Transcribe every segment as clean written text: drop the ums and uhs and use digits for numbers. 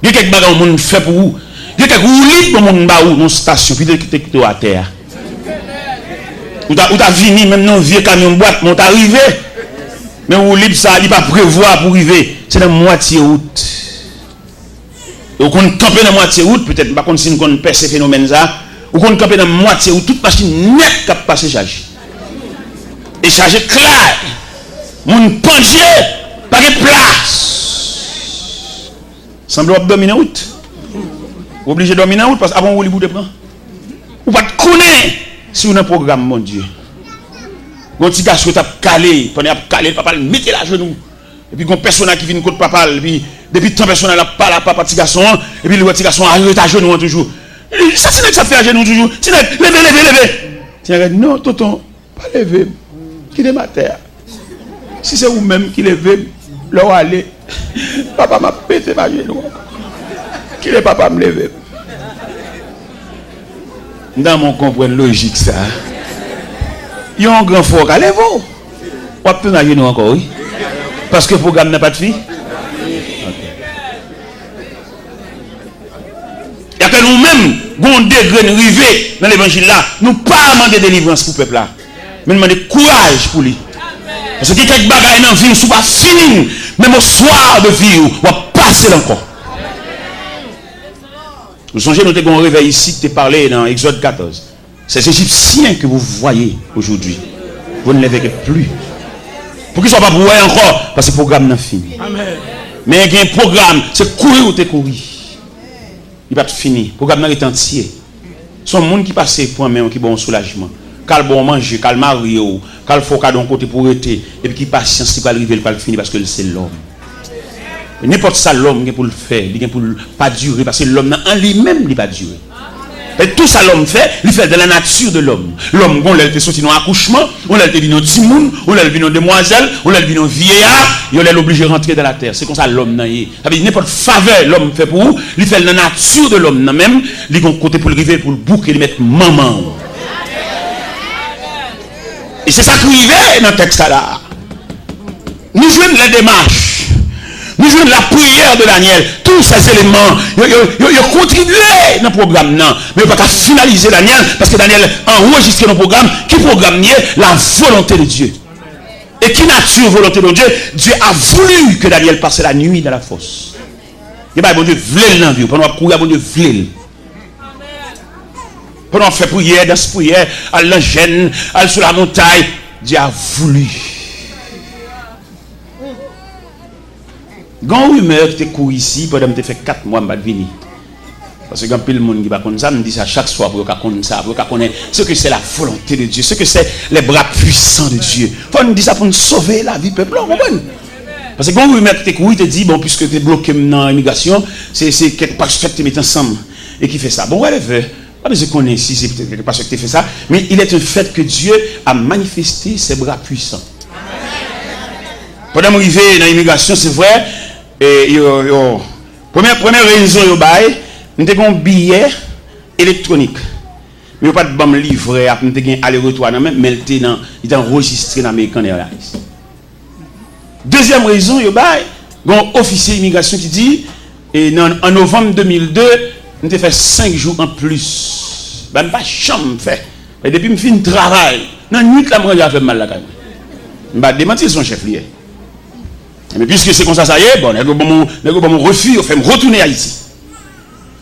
Il y a quelques bagages que monde fait pour vous. Il y a quelques roulis pour monde ba ou non station puis de à terre. Ou t'as vini même non vieux camion boîte monte arrivé. Mais ou libre ça, il pas prévoir pour arriver. C'est la moitié route. Ou qu'on camper dans moitié route, peut-être pas qu'on si on perd ces phénomènes ça, ou qu'on camper dans moitié route, toute machine net qui passe chargé. Et chargé clair. Mon penché, pas de place. Semble dominer route. Obligé de dominer route parce qu'avant vous les bout de prendre. Ou pas de connaître si on a un programme mon Dieu. Quand petit garçon t'a calé, pendant calé papa mettait la genou. Et puis quand personne qui vient contre papa, et puis depuis tant personne n'a pas la papa petit garçon, et puis le petit garçon arrive à genoux toujours. Ça c'est que ça fait à genoux toujours. C'est lever. Tiens, non, tonton, pas lever. Quittez ma terre. Si c'est vous-même qui levez, là où aller, papa m'a pété ma genou. Qui est papa me lever? Dans mon comprendre logique ça. Il y a un grand fort à lever. Ou à ma genou encore, oui. Parce que le programme n'a pas de fille. Il y a que nous-mêmes, nous degré de arriver dans l'évangile là, nous pas demander délivrance pour le peuple là. Mais nous demander courage pour lui. Parce que quelques bagages dans la vie, ne pas fini. Même au soir de vie, on va passer encore. Vous songez, nous avons un réveil ici, tu as parlé dans Exode 14. C'est ces Égyptiens que vous voyez aujourd'hui. Vous ne les verrez plus. Pour qu'ils ne soient pas pour encore, parce que le programme n'a fini. Mais il y a un programme, c'est courir ou te courir. Il va être fini. Le programme est entier. Son monde qui passe pour un qui bon soulagement. Quand bon manger, quand marié, quand il faut d'un côté pour être, et puis qui patience, qui va arriver, il va le finir parce que c'est l'homme. N'importe ça, l'homme qui pour le faire, il pour pas durer, parce que l'homme en lui-même, il va durer. Et tout ça l'homme fait, il fait de la nature de l'homme. L'homme, on l'a été sorti dans l'accouchement, on l'a été venu petit monde, on l'a vu dans demoiselle, on l'a vu dans vieillard, et on l'a obligé de rentrer dans la terre. C'est comme ça l'homme n'a y. Ça veut dire n'importe faveur l'homme fait pour vous, il fait de la nature de l'homme même, il a côté pour le river, pour le bouc et le mettre maman. Et c'est ça qui arrive dans le texte là. Nous jouons les démarches. Nous jouons la prière de Daniel. Tous ces éléments, ils ont contribué dans le programme. Non. Mais il ne faut pas finaliser Daniel parce que Daniel a enregistré dans le programme qui programme la volonté de Dieu. Et qui nature volonté de Dieu? Dieu a voulu que Daniel passe la nuit dans la fosse. Et bien, bon Dieu voulait dans la vie. Pendant qu'on courir, bon Dieu voulait. Pendant qu'on fait prière, dans cette prière, à l'engène, à sur la montagne, Dieu a voulu. Quand rumeur qui te court ici, pendant que tu fais 4 mois, je vais venir. Parce que quand le monde qui va connaître ça, me dit ça chaque soir pour qu'on ça, pour qu'on connaisse ce que c'est la volonté de Dieu, ce que c'est les bras puissants de Dieu. Il faut nous dire ça pour nous sauver la vie peuple. Parce que quand rumeur qui te court, il te dit, bon, puisque tu es bloqué dans l'immigration, c'est quelque part que tu mets ensemble et qui fait ça. Bon, ouais, pas besoin de connaître si c'est quelque part que tu fais ça, mais il est un fait que Dieu a manifesté ses bras puissants. Pendant que je suis dans l'immigration, c'est vrai. Et première raison, nous avons un billet électronique. Mais pas de bon livret, nous avons un aller-retour, mais il est enregistré dans l'American Airlines. Deuxième raison, il y a un officier d'immigration qui dit, en novembre 2002, nous avons fait 5 jours en plus. Je n'ai pas de chambre fait. Et depuis que je finis le travail, dans la nuit, je vais faire mal la caille. Je vais démentir son chef lié. Mais puisque c'est comme ça, ça y est, bon, mon refus, fait me retourner à Haïti.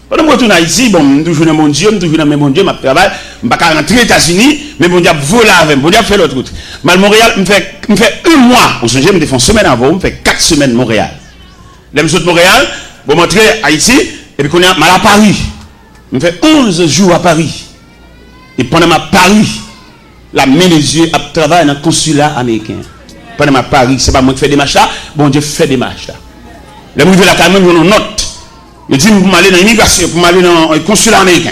Pendant que je retourne à Haïti, bon, je toujours dans mon Dieu, je toujours dans mon Dieu, je travaille, je ne vais pas rentrer aux États-Unis, mais mon Dieu voler avec moi, mon Dieu fait l'autre route. Mal Montréal, je fais 1 mois, vous savez, je me fais une semaine avant, je fais 4 semaines Montréal. Là, je suis de Montréal, je vais rentrer à Haïti, et puis je suis à Paris. Je fais 11 jours à Paris. Et pendant ma Paris, la main des yeux, je travaille dans le consulat américain. Pendant ma Paris, c'est pas moi qui fais des marches là, bon Dieu fait des marches là. Les gens là quand même, ils ont une note. Ils disent pour m'aller dans l'immigration, pour m'aller dans le consulat américain.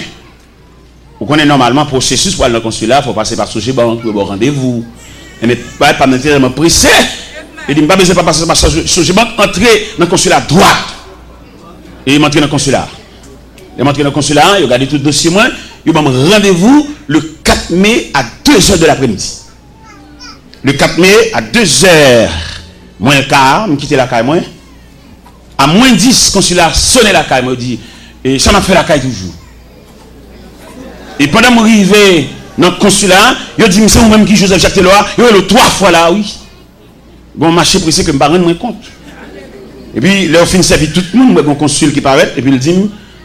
Vous connaissez normalement le processus pour aller dans le consulat, il faut passer par Sogebank, pour avoir rendez-vous. Mais pas nécessairement pressé. Il dit, pas besoin de passer par Sogebank, entrer dans le consulat droite. Et il m'entre dans le consulat. Il m'entre dans le consulat, il regarde tout le dossier, il m'a rendez-vous le 4 mai à 2h de l'après-midi. Le 4 mai à 2h moins le quart, je quitte la caille moins. À moins 10, consulat sonné la caille, me dit, et ça m'a fait la caille toujours. Et pendant que je suis arrivé dans le consulat, il dit, c'est moi-même qui Joseph Jacques Taylor, il est 3 fois là, oui. Bon, marché pressé que je ne me rends pas compte. Et puis, là, on finit servir tout le monde, mon consul qui paraît, et puis il dit,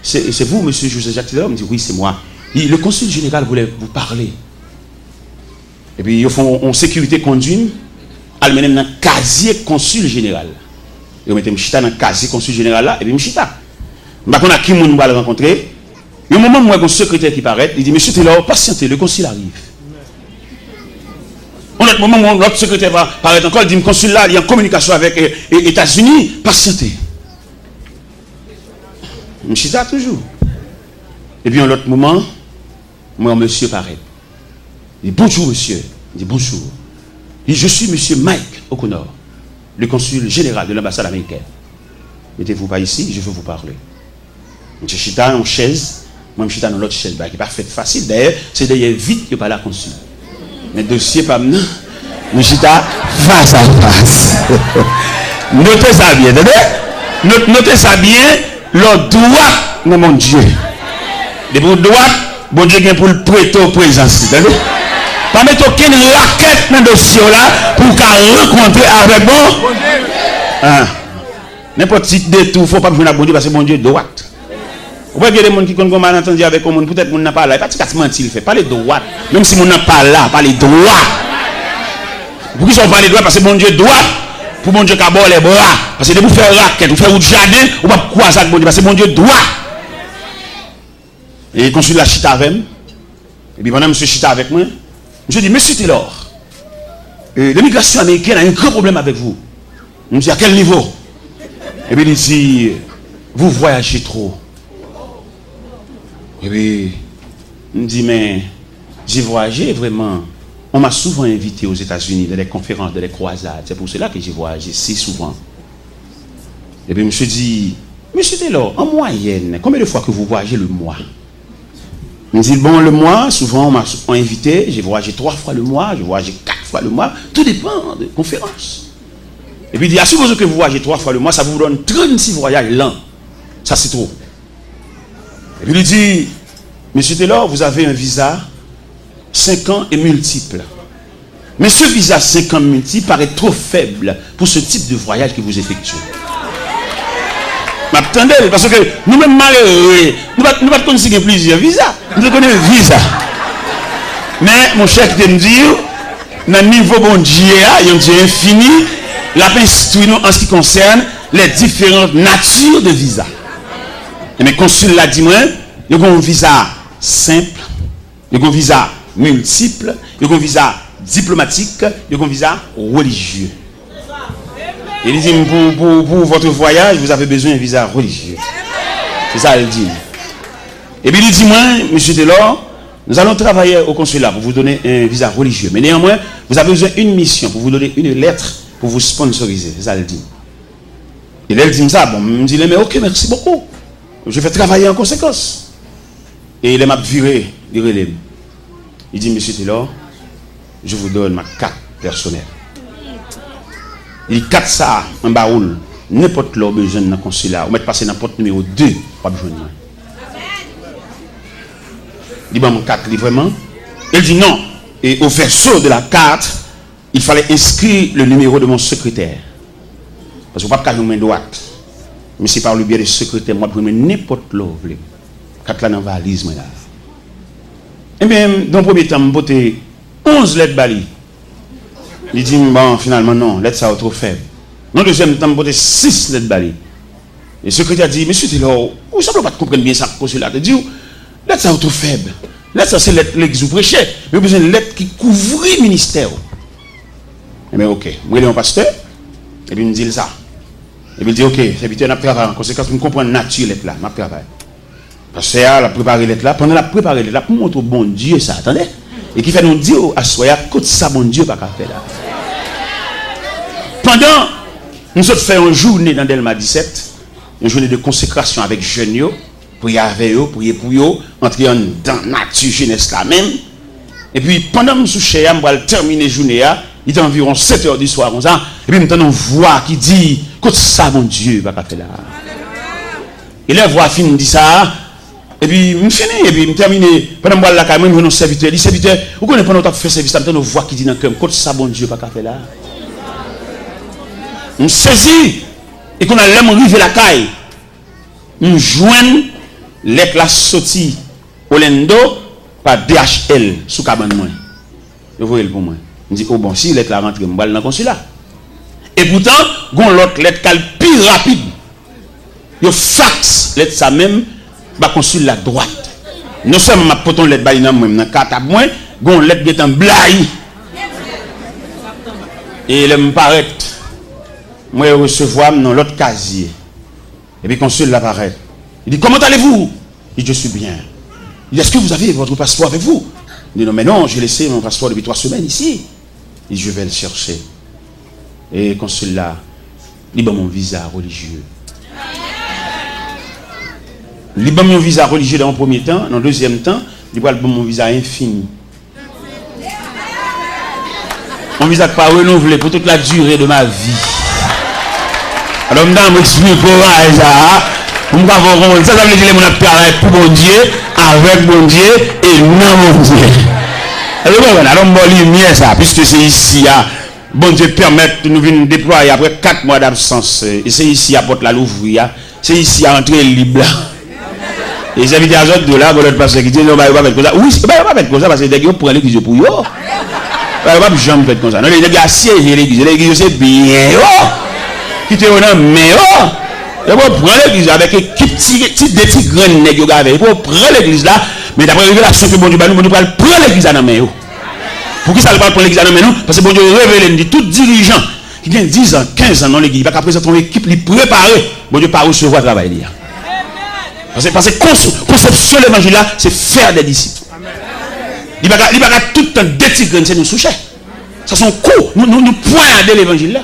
c'est vous, monsieur Joseph Jacques Taylor? Il me dit, oui, c'est moi. Le consul général voulait vous parler. Et puis, ils font en sécurité conduite, ils me dans le casier consul général. Ils mettent Mchita dans le casier consul général là, et puis Mchita. Je ne sais pas qui je vais rencontrer. Et au moment où il y a un secrétaire qui paraît, il dit, monsieur Taylor, patientez, le consul arrive. Au moment où l'autre secrétaire va paraître encore, il dit, le consul là, il est en communication avec les États-Unis, patientez. Mchita toujours. Et puis, en l'autre moment, moi, monsieur paraît. Il dit, bonjour, monsieur. Il dit, bonjour. Il dit, je suis monsieur Mike O'Connor, le consul général de l'ambassade américaine. Mettez-vous pas ici, je veux vous parler. Je suis en chaise, moi, je suis dans l'autre chaise, qui n'est pas fait facile. D'ailleurs, c'est d'ailleurs vite que par la consul. Mais le dossier, pas maintenant. Je suis face à face. Notez ça bien, notez ça bien, le droit de mon Dieu. De pour droit, bon Dieu vient pour le prêter au présence. Pas mettre aucune raquette dans le dossier là pour qu'elle rencontre avec bon. N'importe qui détour, il ne faut pas que je ne bon Dieu parce que bon Dieu est droite. Vous voyez, il y a des gens qui ont malentendu avec le monde, peut-être qu'on n'a pas là. Il n'y a pas de mentir, il fait pas les droits. Même si on n'a pas là, pas les droits. Pourquoi ils sont pas les droits? Parce que bon Dieu est droit. Pour bon Dieu qui a les bras. Parce que de vous faire raquette, vous faire un jardin, vous ne pouvez pas croiser avec bon Dieu. Parce que bon Dieu est droit. Et il consulte la chita avec moi. Et puis pendant que monsieur chita avec moi, je dis, monsieur Taylor, l'immigration américaine a un grand problème avec vous. Je me dis, à quel niveau? Et puis il dit, vous voyagez trop. Et puis, il me dit, mais j'ai voyagé vraiment. On m'a souvent invité aux États-Unis dans des conférences, dans des croisades. C'est pour cela que j'ai voyagé si souvent. Et puis, monsieur dit, monsieur Taylor, en moyenne, combien de fois que vous voyagez le mois? Il me dit, bon, le mois, souvent on m'a invité, j'ai voyagé 3 fois le mois, j'ai voyagé 4 fois le mois, tout dépend de conférences. Et puis il dit, à supposer que vous voyagez 3 fois le mois, ça vous donne 36 voyages l'an. Ça c'est trop. Et puis il dit, monsieur Taylor, vous avez un visa 5 ans et multiple. Mais ce visa 5 ans multiple paraît trop faible pour ce type de voyage que vous effectuez. M'attendez, parce que nous-mêmes malheureux, nous ne pas conseiller plusieurs visas. Nous connaissons un visa. Mais mon cher qui me dit, dans le niveau bon Dieu, il y a un Dieu infini, la paix instruit nous en ce qui concerne les différentes natures de visa. Et mes consuls l'a dit moi, il y a un visa simple, il y a un visa multiple, il y a un visa diplomatique, il y a un visa religieux. Il dit, pour votre voyage, vous avez besoin d'un visa religieux. C'est ça, il dit. Et puis il dit, moi, monsieur Taylor, nous allons travailler au consulat pour vous donner un visa religieux. Mais néanmoins, vous avez besoin d'une mission pour vous donner une lettre pour vous sponsoriser. C'est ça, il dit. Et là, il dit ça. Bon, il me dit, mais ok, merci beaucoup. Je vais travailler en conséquence. Et il m'a viré, il relève. Il dit, monsieur Taylor, je vous donne ma carte personnelle. Il dit 4 ça en baoul, n'importe l'heure besoin dans le consulat, ou mettre passer dans la porte numéro 2, pas besoin. Il dit, bon, mon carte, vraiment. Il dit non. Et au verso de la carte, il fallait inscrire le numéro de mon secrétaire. Parce que je ne peux pas faire une main droite. Mais c'est par le biais du secrétaire, moi, je peux n'importe l'heure. Carte là dans la valise, moi là. Et bien, dans le premier temps, je vais 11 lettres bali. Il dit, bon, finalement, non, lettres ça trop faible. Dans le deuxième temps, je vais 6 lettres bali. Le secrétaire dit, monsieur Taylor, vous ne semblez pas comprendre bien ça, consulat. Il dit, lettres ça trop faible. Lettres ça, c'est lettres que vous prêchez. Mais vous avez besoin de lettres qui couvrent le ministère. Eh bien, ok. Moi, il est un pasteur. Et puis, il me dit ça. Et puis, il dit, ok, c'est vite, on a travaillé en conséquence, pour comprendre la nature de lettre là. On a travaillé. Parce que a préparé lettre là, pendant la préparé lettre là, pour montrer au bon Dieu ça, attendez. Et qui fait nous dire à Soya, côté ça, bon Dieu, pas qu'à faire là. Pendant, nous autres faisons une journée dans Delma 17, une journée de consécration avec jeunes, prier avec eux, prier pour eux, entrer dans la nature jeunesse là même. Et puis, pendant que nous sommes chez eux, nous terminer la journée, il est environ 7 h du soir, et puis nous avons une voix qui dit, côté ça, bon Dieu, pas qu'à faire là. Et là, voix fine dit ça. Et puis, je finis, et puis je termine. Pendant que je suis là, je suis serviteur. Les serviteurs, vous connaissez pendant que je fais service, je voix qui dit dans le cœur, quand ça, bon Dieu, pas qu'à faire là. Je saisis, et qu'on a l'aime arriver la caille. Je joigne les classes sorties au Lendo par DHL sous cabane moi. Vous voyez le pour moi. Je dis, oh bon, si lettre la rentre, je vais dans le consulat. Et pourtant, gon l'autre lettre qui est plus rapide. Yo fax lettre ça même, bah consulat droite. Non seulement ma poton lettre ba nan moi, dans carte à moi, gon lettre qui est en blaye. Et il me paraît, moi recevoir dans l'autre casier. Et puis consul l'apparaît. Il dit, comment allez-vous? Il dit, je suis bien. Il dit, est-ce que vous avez votre passeport avec vous? Il dit, non, mais non, j'ai laissé mon passeport depuis 3 semaines ici. Il dit, je vais le chercher. Et consul là, il dit, mon visa religieux. Il dit, mon visa religieux dans le premier temps. Dans le deuxième temps, il dit, mon visa infini. Mon visa n'est pas renouvelé pour toute la durée de ma vie. Alors, je vais expliquer ça. Vous ne savez pas, ça veut dire que je travaille pour mon Dieu, avec mon Dieu et non mon Dieu. Alors, je vais ça, puisque c'est ici, bon Dieu permet de nous venir déployer après 4 mois d'absence. Et c'est ici à Porte la Louvre, c'est ici à entrer libre. Et les invités à autres de là, votre pasteur qui dit non, il va pas mettre comme ça. Oui, il va pas mettre comme ça parce que les gens prennent l'église pour eux. Il va pas jamais faire comme ça. Non, les gens assiégent l'église. L'église, c'est bien. Qui te donne, mais il faut prendre l'église avec des petits grains nègres. Il faut prendre l'église là, mais d'après la révélation que bon Dieu nous allons prendre l'église dans la main. Pour qui ça ne va pas prendre l'église dans la main? Parce que bon Dieu révèle, dit tout dirigeant qui vient 10 ans, 15 ans dans l'église, il va présenter une équipe préparée. Bon Dieu pas recevoir le travail. Parce que conception de l'évangile là, c'est faire des disciples. Il va tout le temps détigrer, c'est nous soucher. Ça sont cours, nous poignarder l'évangile là.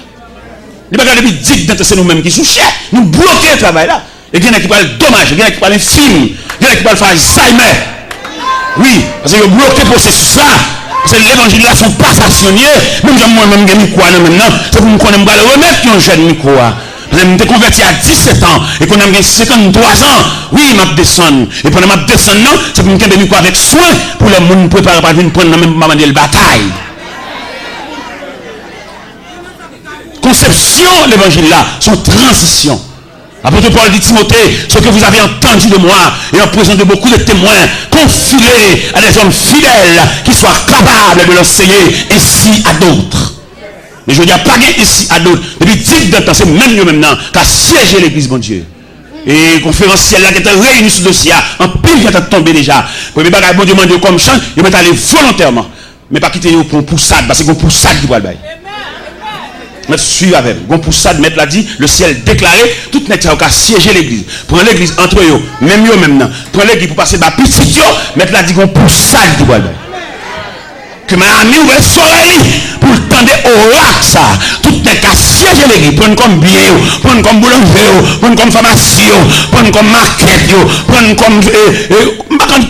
Il va depuis 10 ans, c'est nous-mêmes qui souchons. Nous bloquons le travail là. Et il y en a qui parlent dommage, il y en a qui parlent film, il y en a qui parlent faire Alzheimer. Oui, parce que vous bloquez le processus là. Parce que l'évangile là, sont pas stationnés. Même moi-même, je suis maintenant. C'est pour me connaître, je vais remettre un jeune micro. Je me converti à 17 ans et qu'on a 53 ans. Oui, je descends. Et pendant que je descends, c'est pour me faire micro avec soin pour les gens préparer pour venir prendre même la bataille. Conception l'évangile là, son transition. Apôtre Paul dit Timothée, ce que vous avez entendu de moi et en présence de beaucoup de témoins, confiez à des hommes fidèles qui soient capables de l'enseigner ainsi à d'autres. Mais je ne dis pas ici à d'autres. Depuis 10 ans, c'est même nous maintenant qui a siégé l'église, bon Dieu. Et conférenciel là qui était réuni sur le dossier, en pile qui est tombé déjà. Pour les bagages, bon Dieu demande comme chant, il va aller volontairement. Mais pas quitter pour poussade, parce que pour poussade qui va le bail. Mettre suivre avec. Gon pour ça de mettre là dit le ciel déclaré tout net ça a siéger l'église. Prendre l'église entre eux, même eux maintenant. Prendre l'église pour passer par petit yo, mettre là dit gon pour ça du bois. Que ma ami ou soleil pour tendre oracle ça. Tout net a siéger l'église, prendre comme bien, prendre comme boulanger, prendre comme pharmacie, prendre comme market, prendre comme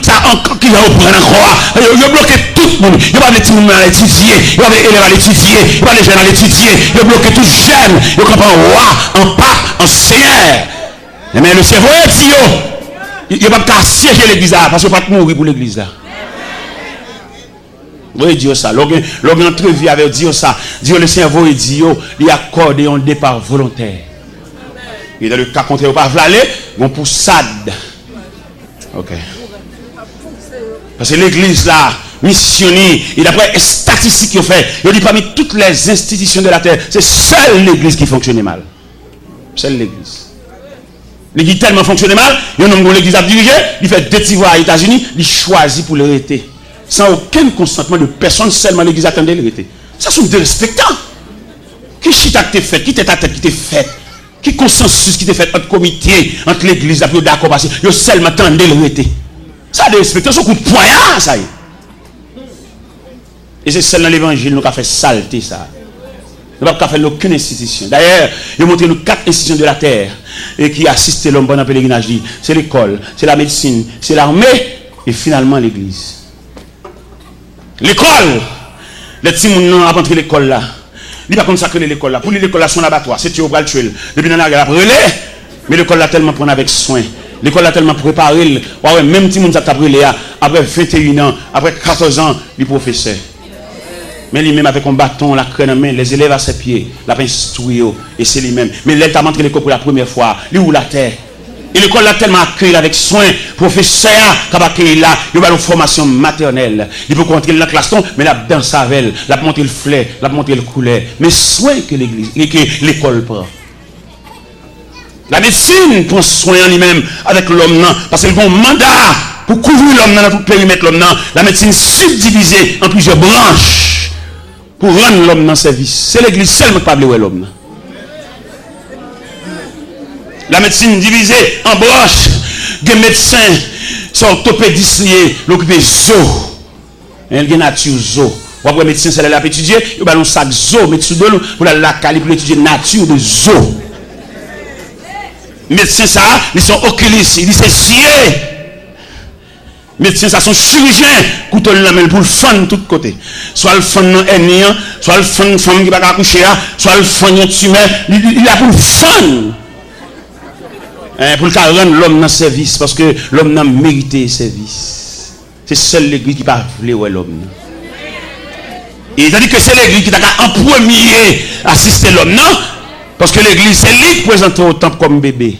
ça encore qui va prendre encore. Yo bloquer tout le monde. Il va les petits monde à l'étudier, il va les élèves à l'étudier, il va les jeunes à l'étudier, il va bloquer tout jeune, il va en roi, en pape, en seigneur. Mais le cerveau est si il va pas siéger l'église là parce qu'il va pas mourir pour l'église là. Oui, Dieu ça. Lorsqu'on entrevue avec Dieu ça, Dieu le cerveau il dit il accorde un départ volontaire. Et dans le cas contraire, pas aller, on poussade. OK. Parce que l'église là, missionnée, et d'après les statistiques qu'ils ont fait, il dit parmi toutes les institutions de la terre, c'est seule l'église qui fonctionnait mal. Seule l'église. L'église tellement fonctionnait mal, il y a un homme que l'église a dirigé, il fait 2 petits voix aux États-Unis, il choisit pour l'arrêter. Sans aucun consentement de personne, seulement l'église attendait l'arrêter. Ça sont des respectants. Qui chita qui t'est fait, qui t'est ta tête qui t'est fait, qui consensus qui t'est fait entre comité, entre l'église, après d'accord, parce que il seulement attendait l'arrêter. Ça des respectants, son coup de poignard, ça y est. Et c'est celle dans l'évangile nous qui a fait saleté ça. Nous n'avons pas fait aucune institution. D'ailleurs, il a montré nous 4 institutions de la terre et qui assistent l'homme pendant le pèlerinage. C'est l'école, c'est la médecine, c'est l'armée et finalement l'église. L'école, les petits gens ont rentré l'école là. Il va consacrer l'école là. Pour lui, l'école là, son abattoir. C'est tu vas le tuer. Depuis dans la guerre, après, mais l'école là tellement prendre avec soin. L'école a tellement préparé. Ouais, même si on a appris après 21 ans, après 14 ans, le professeur. Mais lui-même avec un bâton, la crème en main, les élèves à ses pieds, la pince et c'est lui-même. Mais l'état montré l'école pour la première fois, lui ou la terre. Et l'école l'a tellement accueilli avec soin, professeur, qui a accueilli là, il a une formation maternelle. Il peut rentrer dans la classe, mais la danse avec elle, la monter le fleur, la monter le couleur. Mais soin que l'église, que l'école prend. La médecine prend soin en lui-même avec l'homme, parce qu'elle a un mandat pour couvrir l'homme dans tout le périmètre l'homme. La médecine subdivisée en plusieurs branches pour rendre l'homme dans service. C'est l'église seulement qui parle de l'homme. La médecine divisée en branches. Des médecins sont orthopédistes, l'occupé zo. Il y a nature zo. Après médecin, c'est là pour étudier, il y a un sac zo, médecin de pour la cali pour étudier nature de zo. Médecins ça, ils sont oculistes, ils disent c'est yeux. Médecins ça sont chirurgiens, couteau la main pour le fan de tous côtés. Soit le fan non ennemi, soit le fan femme qui va accoucher, soit le fan tumeur, il a pour le fan. Pour le rendre l'homme dans service parce que l'homme n'a mérité service. C'est seule l'église qui va vouloir l'homme. Et il a dit que c'est l'église qui t'a en premier assister l'homme, non? Parce que l'église, c'est lui qui présente au temple comme bébé.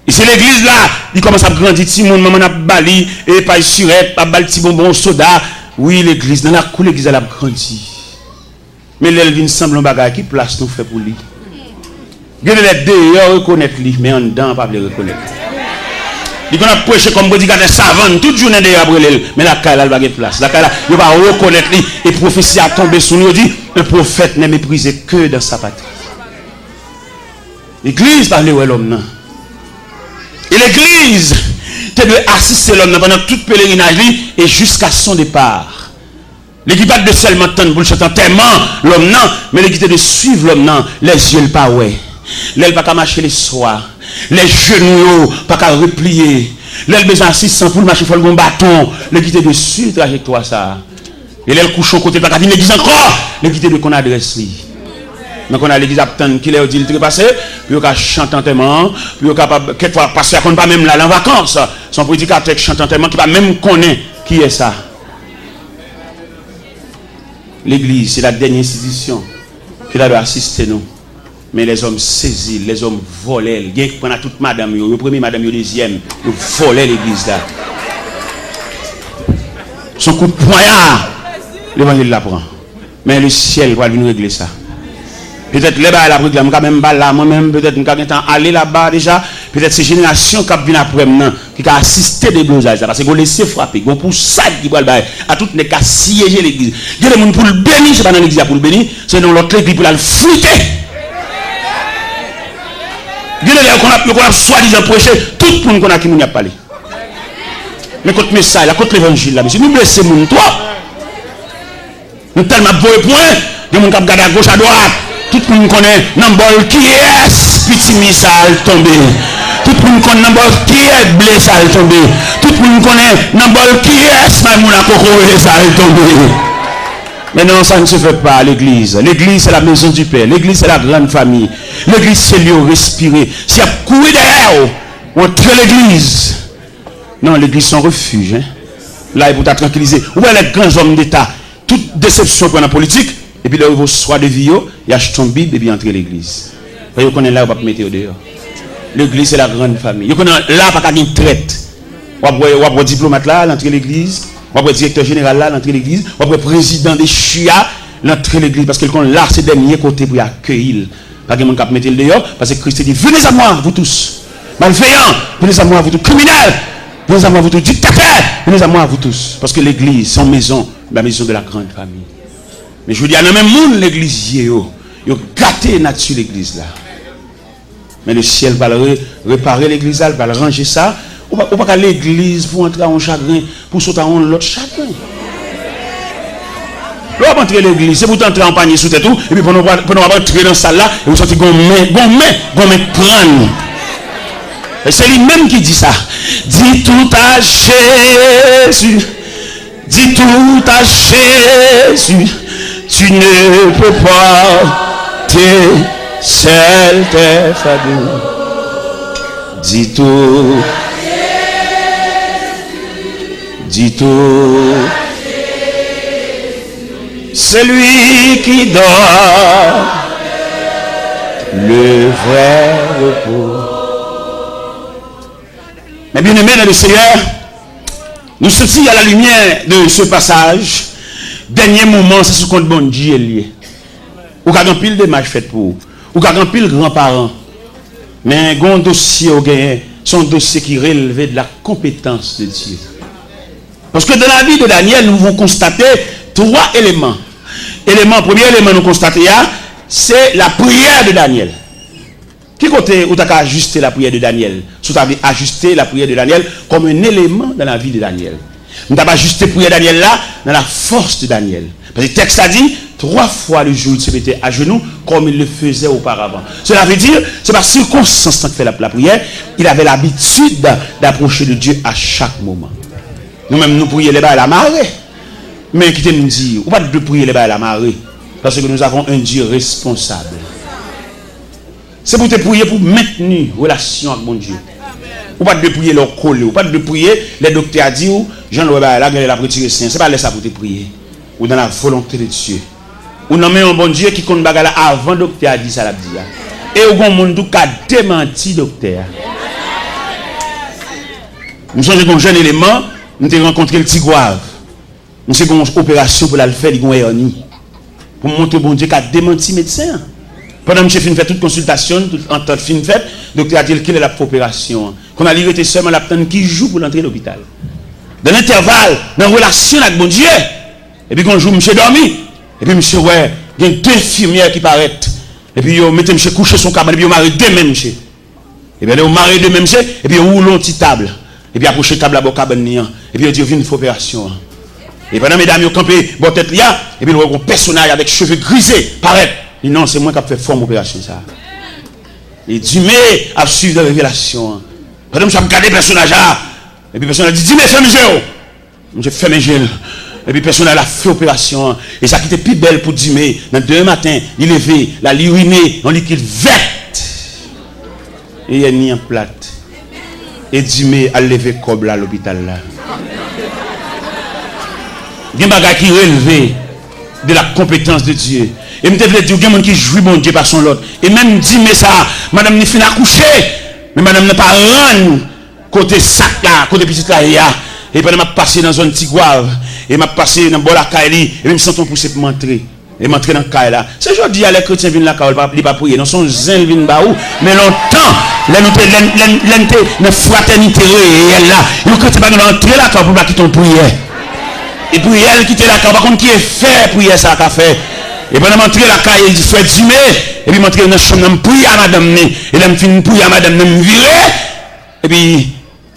Et c'est l'église là, il commence à grandir, si mon maman a bali, et pas surette, pas bali, petit bonbon, soda. Oui, l'église, dans la cour, l'église, elle a grandi. Mais elle vient semble un bagage qui place nous fait pour lui. Il y a les deux, il reconnaître lui, mais en dedans, pas le reconnaître. Il a prêché comme bodyguard savant, toute journée d'ailleurs après elle, mais la caille, elle va gagner place. La caille, il va reconnaître lui, et prophétie a tombé sur lui, il dit, un prophète n'est méprisé que dans sa patrie. L'église parle de l'homme. Et l'église, tu dois assister l'homme pendant toute pèlerinage et jusqu'à son départ. L'église pas de seulement attendre pour le chanter tellement l'homme non, mais l'église de suivre l'homme non, les yeux pas ouais. L'aile pas marcher les soirs, les genoux pas qu'à replier. L'aile besoin assistant pour marcher faut le bon bâton, l'église de suivre trajectoire ça. Et l'aile couche au côté pas qu'à venir l'église encore, l'église de qu'on adresse lui. Donc on a l'église attend qu'il ait dit le passé, puis on a chanté tellement, puis on capable quelquefois passer à pas même là en vacances, son prédicateur chantant tellement qui va même connaître qui est ça. L'église c'est la dernière institution qui doit assister nous. Mais les hommes saisis, les hommes volés, ils prennent toute madame, le premier madame, le deuxième, ils volaient l'église là. Son coup de poignard, l'évangile l'apprend. Mais le ciel va venir régler ça. Peut-être les bas la réglé, même pas là, moi-même, peut-être nous avons aller là-bas déjà. Peut-être ces générations qui viennent après maintenant, qui ont assisté des blosages, parce qu'ils ont laissé frapper, ils ont pour ça qui va à toutes les cas siéger l'église. Il y a des gens pour le bénir, c'est pas dans l'église pour le bénir, c'est dans l'autre église pour le fouetter. Il y a des gens qui ont soi-disant prêché, tout le monde qui a parlé. Mais contre le message, contre l'évangile, là, monsieur, nous blessons les gens, toi. Nous tellement beau point, des gens qui ont regardé à gauche, à droite. Tout le monde connaît Nambol qui est petit missile tombé. Tout le monde connaît Nambol qui est blessé tombé. Tout le monde connaît Nambol qui est Maïmouna Koko et tombé. Mais non, ça ne se fait pas à l'église. L'église, c'est la maison du Père. L'église, c'est la grande famille. L'église, c'est lieu respirer. Si y a couru derrière, on tue l'église. Non, l'église, c'est un refuge. Hein? Là, il faut te tranquilliser. Où est les grands hommes d'État? Toute déception pour la politique. Et puis là, il faut soit de vie, il achète son Bible et puis entrer l'église. Vous connaissez là, vous ne mettre dehors. L'église, c'est la grande famille. Vous connaissez là, pas qu'à traite. Vous avez diplomate là, l'entrée de l'église. Vous avez directeur général là, l'entrée de l'église. Vous avez président des chia, l'entrée de l'église. Parce que là, c'est le dernier côté pour accueillir. Pas que mon cap mettre dehors. Parce que Christ dit, venez à moi, vous tous. Malveillants, venez à moi, vous tous. Criminels, venez à moi, vous tous. Dictateurs, venez à moi, vous tous. Parce que l'église, c'est maison, la maison de la grande famille. Mais je vous dis, il y a même monde l'église, ils ont gâté nature l'église là. Mais le ciel va réparer l'église là, va ranger ça. Ou pas l'église pour entrer en chagrin, pour sauter en l'autre chagrin. Là, on entrer l'église, c'est pour entrer en panier sous tête tout, et puis pour nous entrer dans la salle là, et vous sentez qu'on met prendre. Et c'est lui-même qui dit ça. Dis tout à Jésus. Dis tout à Jésus. Tu ne peux pas te seul tes fardeaux. Dis tout. Dis tout. Celui qui donne le vrai repos. Mais bien aimé dans le Seigneur, nous sommes à la lumière de ce passage. Dernier moment, c'est ce qu'on bon Dieu lié. Ou qu'a pile de matchs fait pour ou qu'a pile grands-parents. Mais un dossier au gagné, son dossier qui relève de la compétence de Dieu. Parce que dans la vie de Daniel, nous vont constater 3 éléments. Premier élément nous constater, c'est la prière de Daniel. Qui côté où tu as ajusté la prière de Daniel? Si tu as ajusté la prière de Daniel comme un élément dans la vie de Daniel. Nous avons ajusté la prière de Daniel là, dans la force de Daniel. Parce que le texte a dit, 3 fois le jour, il se mettait à genoux comme il le faisait auparavant. Cela veut dire, c'est par circonstance qu'il fait la prière, il avait l'habitude d'approcher de Dieu à chaque moment. Nous-mêmes, nous prions les bas à la marée. Mais qui te nous dit, ou pas de prier les bas à la marée, parce que nous avons un Dieu responsable. C'est pour te prier pour maintenir relation avec mon Dieu. Ou pas de prier leur coller, ou pas de prier les docteurs a dit ou Jean-Louis la gueule la retirer saint. C'est pas ça pour te prier. Ou dans la volonté de Dieu. Ou non mais un bon Dieu qui compte bagarre avant docteur a dit ça la dit. Et au grand monde qui a démenti docteur. Nous sommes un jeune élément, nous avons rencontré le Tigouave. Nous avons une opération pour la faire, il y a une pour montrer bon Dieu qui a démenti médecin. Pendant que je fait toute consultation, en temps de fin fait, le docteur a dit qu'il est la opération. Qu'on a livré seulement la personne qui joue pour l'entrée à l'hôpital. Dans l'intervalle, dans la relation avec bon Dieu, et puis quand je monsieur dormi, et puis monsieur, ouais, il y a 2 infirmières qui paraissent. Et puis yo mettez monsieur coucher son cabane, et puis yo marre deux mêmes monsieur. Et bien yo marre deux mêmes monsieur, et puis yo roule une petite table. Et puis approche table à la cabane, et puis yo dit une opération. Et pendant mesdames yo campé, bon tête là, et puis un personnage avec cheveux grisés, paraît. Et non, c'est moi qui ai fait forme opération ça. Et Dieu a suivi la révélation. Pendant que je regarde le personnage là, et puis le personnage dit, dis-moi, fais mes yeux. Je fais mes yeux. Et puis le personnage a fait opération. Et ça qui était plus belle pour Dieu. Dans 2 matin, il levé, la uriné en liquide verte. Et il a mis en plate. Et Dieu a levé comme là à l'hôpital là. Il y a des bagages qui relèvent de la compétence de Dieu. Et je me dis, il y a des gens qui jouent mon Dieu par son lot. Et même dit, mais ça, madame n'est fini à coucher. Mais madame n'a pas rendre côté sac là, côté petit là. Et puis, je suis passé dans une zone Tigouave. Et je suis passé dans Bola Kaili. Et je me sens poussé pour m'entrer. Et m'entrer dans le Kaili là. C'est aujourd'hui, les chrétiens viennent là, ils ne pas prier. Ils sont zen, ils viennent baou. Mais longtemps, la fraternité réelle là. Ils ne pas nous entrer là pour pas quitter ton prière. Et puis elle qui était là, par contre, qui est fait prier ça qu'a fait. Et pendant que je la caille, il dit frère Dumé, et puis je dans la chambre, je prie à madame, et là je finis prier à madame, je me virer, et puis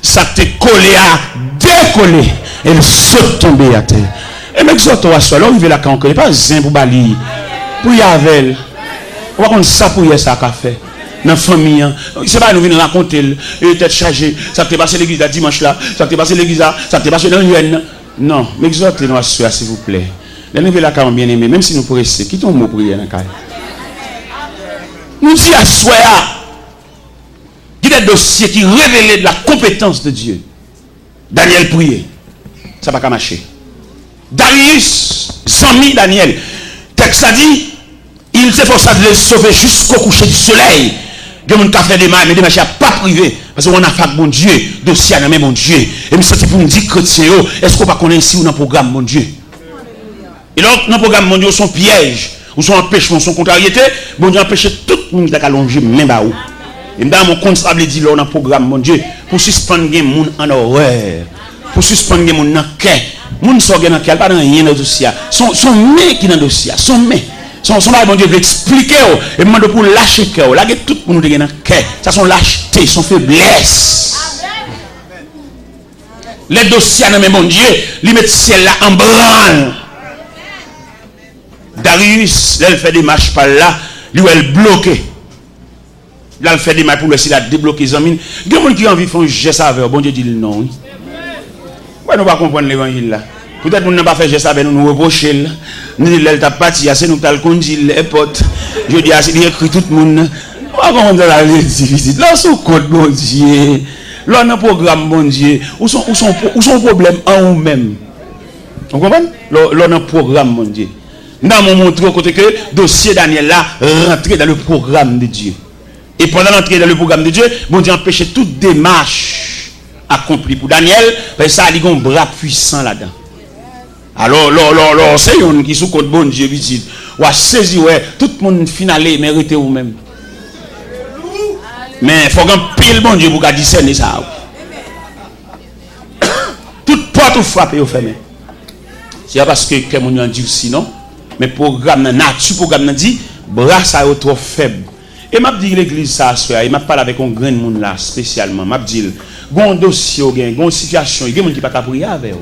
ça t'est collé à décoller, et elle saute tomber à terre. Et mais ça, toi, là, on veut la caille, il n'est pas zin pour balayer, prier avec elle. On va contre ça prier ça qu'a fait. Dans la famille, c'est pas nous venir raconter, et tête chargée, ça t'est passé l'église là dimanche là, ça t'est passé l'église là, ça t'est passé dans l'UN. Non, mais exhortez-nous à s'il vous plaît. Les nouvelles là, quand bien aimé, même si nous pressons, quittons le mot prière dans le cas. Nous disons à soi, il y a des dossiers qui révèlent de la compétence de Dieu. Daniel priait. Ça va pas marcher. Darius, Zami Daniel, texte a dit, il s'efforça de les sauver jusqu'au coucher du soleil. Il y a des gens qui fait des mal, mais des machins pas privés. Parce qu'on a fait mon Dieu, dossier à mon Dieu. Et je me pour me dire, chrétien, est-ce qu'on va connaître ici ou dans le programme mon Dieu? Et donc, dans le programme mon Dieu, son piège, ou son empêchement, son contrariété, bon Dieu empêche tout le monde qui a allongé, même à où. Et dans mon compte, ça veut dire dans le programme mon Dieu, pour suspendre les gens en horreur, pour suspendre les gens dans le cœur. Les gens sont dans le cœur, pas dans rien dans le dossier. Son main qui est dans le dossier, son main. Son mari, bon Dieu, veut expliquer, et demande pour lâcher le cœur. Là, tout le monde dans le cœur. Ça, son lâcheté, son faiblesse. Les dossiers, mais mon Dieu, ils mettent ciel là en branle. Darius, là, il fait des marches par là, lui, elle bloqué. Là, il fait des marches pour essayer de débloquer les amis. Il y a des gens qui ont envie de faire un geste avec, bon Dieu dit non. Ouais, nous ne pas comprendre l'évangile là. Peut-être que nous n'avons pas fait geste avec nous, nous reprocher. Nous disons, elle t'a parti, c'est nous qui avons conduit les potes. Je dis, il écrit tout le monde. comment on a les difficile. Là, sous code bon Dieu. Là, on a un programme bon Dieu. Où sont problèmes en vous-même? Vous comprenez? Là, on a un programme bon Dieu. Nous avons montré au côté que le dossier Daniel là rentrait dans le programme de Dieu. Et pendant l'entrée dans le programme de Dieu, bon Dieu empêchait toute démarche accomplie pour Daniel, parce que ça a un bras puissant là-dedans. Alors, c'est un qui sous côté bon Dieu, dit, ou a saisi, ouais, tout le monde finalé, mérité ou même. Mais il faut qu'on pile bon Dieu pour qu'on discerne ça. Toute porte ou frappe ou fermée. C'est parce que quelqu'un a dit sinon, mais programme nature programme dit bras ça est trop faible. Et m'a dit l'église ça soir, il m'a parlé avec un grand monde là spécialement, m'a dit gon dossier gon situation, il y a monde qui pas capable prier avec.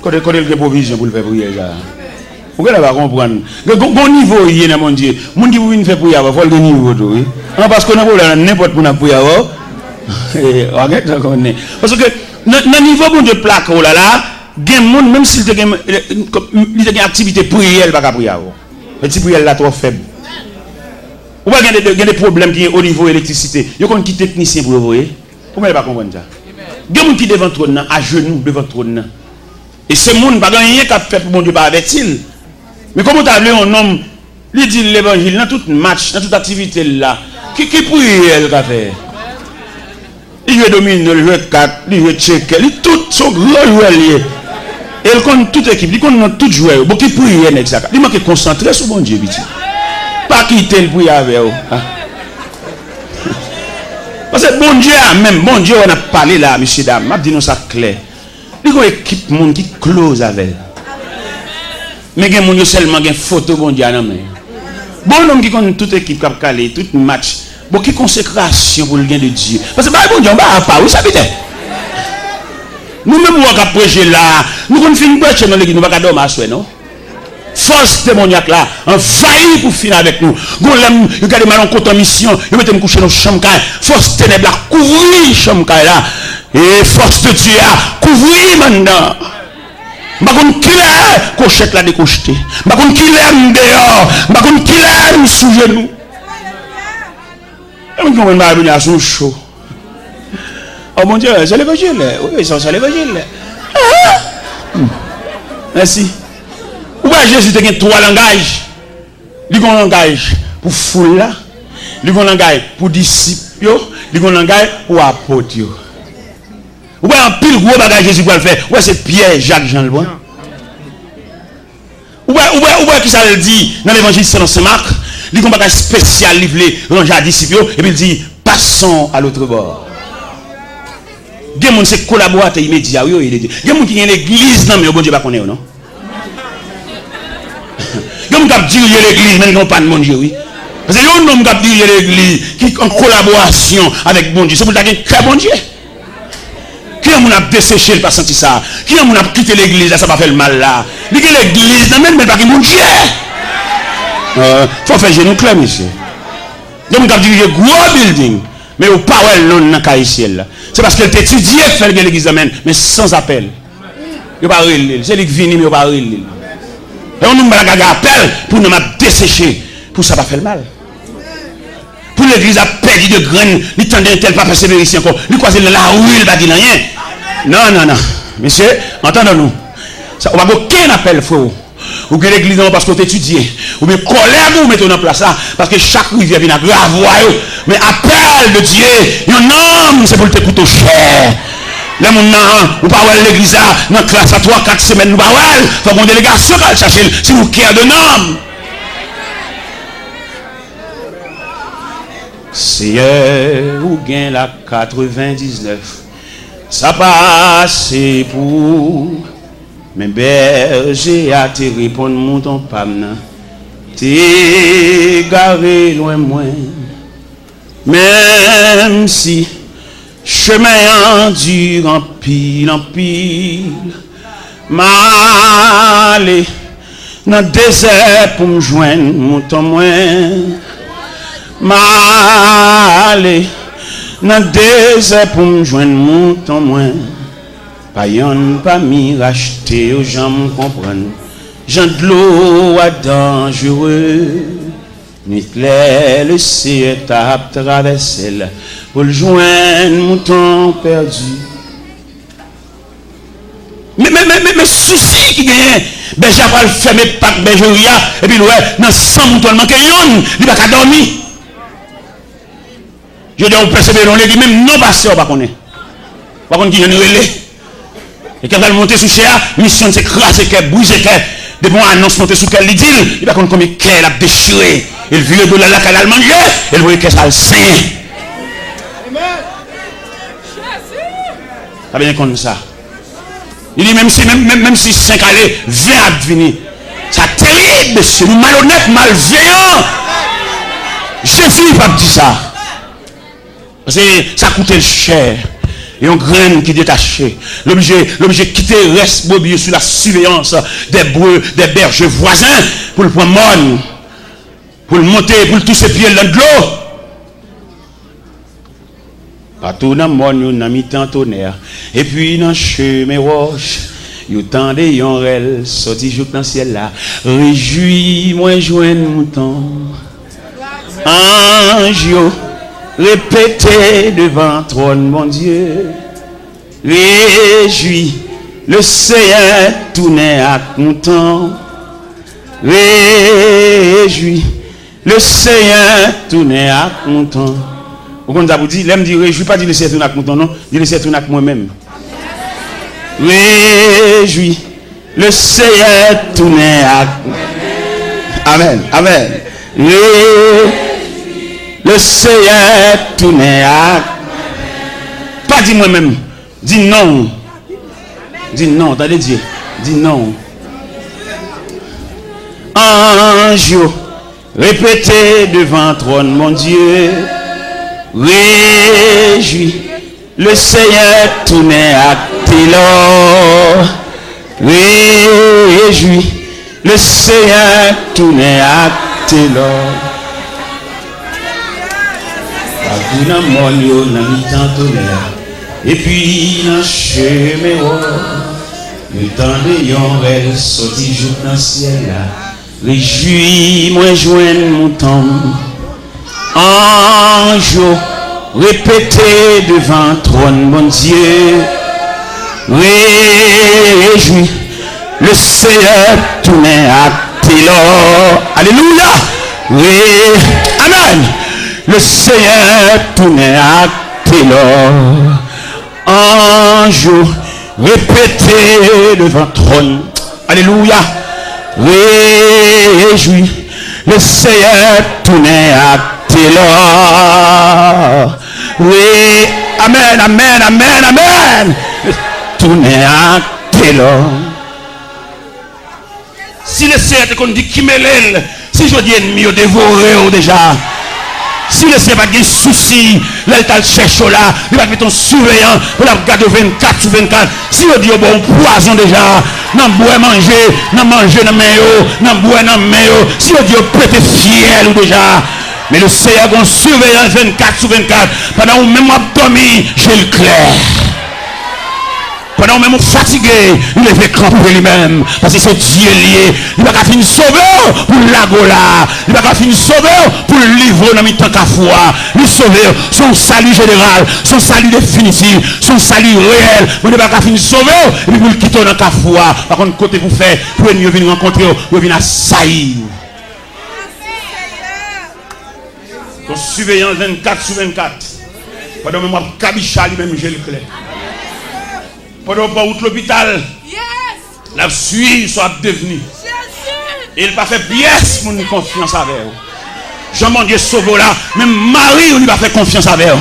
Quand il provision pour le faire prier ça. Vous allez pas comprendre. Gon niveau il est mon Dieu. Monde qui veut faire prier, il faut le niveau tout, oui. Parce qu'on a problème n'importe pour prier avant. Regarde ça connaît. Parce que dans niveau bon Dieu plaque là là, gen monde même s'il te gen il a activité prière pas capable prier avant. Petit prière là trop faible. Ou pas il y a des problèmes qui au niveau électricité. Yo kon qui technicien pour voyer. Pourquoi il pas comprendre ça? Gen monde qui devant trône à genoux devant trône. Et ce monde pas rien qu'a fait pour mon Dieu pas avec-il. Mais comment tu as un homme il dit l'évangile dans tout match, dans toute activité là. Qui prière qu'a fait? Il veut dominer, il veut 4, il veut checker, il tout son gros joueur lié. Et il connaît toute équipe, il connaît tout joueur. Bon qui prière exact. Il manque concentrer sur mon Dieu petit. Pas quitter le prière avec eux. Parce que bon Dieu même, bon Dieu on a parlé là, monsieur dame, m'a dit nous ça clair. Il y a une équipe monde qui close avec. Mais il y a monde seulement une photo bon Dieu non mais. Bon homme qui connaît toute équipe qui a calé, tout match. Bon qui consécration pour le gain de Dieu. Parce que bon Dieu on va pas, vous savez. Nous même on va prêcher là, nous on finit prêcher dans l'église, nous pas dormir à soir non. Force démoniaque là, envahit pour finir avec nous. Gon l'aime, il garde mal en compte en mission, il mettait me coucher dans chambre. Force ténèbres là couvrir chambre là. Et force de Dieu a couvrir maintenant. Ma kon qui est cochette là décocheté. Ma kon qui est dehors, ma kon qui est sous genou. Et on va pas venir sous chaud. Oh mon Dieu, c'est l'évangile. Oui, c'est l'évangile. Merci. Ou bien Jésus a trois langages. Il y a un langage pour foule là, il y a un langage pour disciples, il y a un langage pour apôtres. Ou bien un pile gros bagage Jésus va le faire. Ouais, c'est Pierre, Jacques, Jean le bon. Ou bien qui ça le dit dans l'évangile selon Saint Marc, il y a un bagage spécial livré ranger à disciples et puis il dit passons à l'autre bord. Il y a des gens qui collaborent immédiat. Il y a des gens qui ont l'église, non, mais bon Dieu ne connaît pas, non? Il y a des gens qui disent l'église, mais ils n'ont pas de bon Dieu, oui. Parce que il y a des gens qui disent l'église, qui ont en collaboration avec bon Dieu. C'est pour ça qu'il y a un bon Dieu. Qui a desséché, pas senti ça? Qui a quitté l'église, ça va faire le mal là? Il y a l'église, non, mais pas qu'il y a bon Dieu. Il faut faire genou clair, monsieur. Il y a des gens qui disent gros building. Mais au pas non dans Kaïsiel. C'est parce qu'elle t'étudie faire l'église mais sans appel. Il pas c'est lui qui vient mais il pas relé. Et on nous appel pour nous dessécher pour ça pas faire mal. Pour l'église a perdu de graines, il tendait tel pas persévérer ici encore. Il croise la rue, il va dire rien. Non. Monsieur, entendons-nous. Ça on va aucun appel faux. Ou que l'église non parce qu'on t'étudie. Ou bien colère vous mettez en place là parce que chaque rivière vient à grave. Mais appel de Dieu, un homme c'est pour te coûter cher. Là mon ou pas l'église là dans classe à 3-4 semaines nous pas faut qu'on délégation va chercher si vous cœur de homme. Seigneur ou gain la 99. Ça passe pour mes bergers à te répondre mon pam. T'es garé loin moins. Même si chemin endure en pile, m'aller dans le désert pour me joindre mon moins. M'aller dans le désert pour me joindre mon moins. Pas yon pas mi racheter aux gens me comprennent. Jean de l'eau à dangereux. Nuit claire, le ciel tape traversé pour le joindre mouton perdu. Mais souci qui gagne, berger va le fermer pas bergerie et puis ouais, dans 100 moutons manque yon, il va pas dormir. Je dis on persévérer on dit même non pasteur pas connaît. Pas connaît qui vient relais. Et quand elle monter sous cher, mission c'est craser cœur, briser cœur. De bon annonce monter sous cœur, il dit, il va connaître combien cœur a déchiré. Il vire de là qu'elle a mangé, elle voit que ça le saint. Ça bien comme ça. Il dit même si 5 allées, 20 à venir. C'est terrible, monsieur, nous malhonnêtes, malveillants. Jésus n'a pas dit ça. Parce que ça coûtait cher. Et on graine qui détachait. L'objet quitter reste bobillé sous la surveillance des bergers voisins pour le prendre morne, pour le monter, pour le toucher pieds dans de l'eau. Partout dans le monde, on a mis tant tonnerre. Et puis dans le chemin roche, il y a tant de yonrel sorti jour dans le ciel là. Réjouis-moi, joindre mouton. Ange, répétez devant trône, mon Dieu. Réjouis, le Seigneur tourné à content. Réjouis, le Seigneur tourné à content. Vous comprenez ça vous dit, l'aime dit réjouis, pas dire le Seigneur tourné à content, non, dire le Seigneur tourné à moi-même. Réjouis, le Seigneur tourné à content. Amen, amen. Le Seigneur tourné à. Pas dit moi-même. Dis non. Dis non. T'as dit. Dis non. Ange, répétez devant trône, mon Dieu. Réjouis. Le Seigneur tourné à Télor. Réjouis. Le Seigneur tourné à Télor. Tout dans mon lieu, dans le temps tonnerre. Et puis dans le chemin, le temps de yonrel sorti jour dans le ciel là. Réjouis-moi, joindre mouton. Ange, répétez devant trône, mon Dieu. Réjouis, le Seigneur tourné à Télor. Alléluia. Amen. Le Seigneur tourné à Télor. Ange, répétez devant trône. Alléluia. Réjouis. Le Seigneur tourné à Télor. Oui. Amen, amen, amen, amen. Tourné à Télor. Si le Seigneur te dit qui me l'aile, si je dis ennemi, dévoré déjà. Si le Seigneur n'a pas de soucis, là il t'a le cherché là, il va mettre ton surveillant pour la garder 24 sur 24. Si on dit bon poison déjà, non boire manger, non manger dans main, non boire dans main, si on dit peut-être fier ou déjà. Mais le Seigneur a un surveillant 24 sur 24. Pendant que même dormi, j'ai le clair. Pendant même fatigué, il est fait camper lui-même. Parce que c'est Dieu lié. Il va pas finir sauveur pour l'agola. Il va pas finir sauveur pour le livre dans le temps qu'à foi. Le sauveur, son salut général, son salut définitif, son salut réel. Il ne va pas finir sauveur et puis vous le quittez dans la foi. Par contre, côté vous faites, pour venir rencontrer, vous venir assaillir. Donc, surveillant 24 sur 24. Pendant que moi, Kabicha lui-même, j'ai le clair. Pendant que je l'hôpital, la suite soit devenue. Et il n'a pas fait pièce pour nous confiance avec eux. Jean-Mon Dieu sauve là, même Marie, on lui a fait confiance avec eux.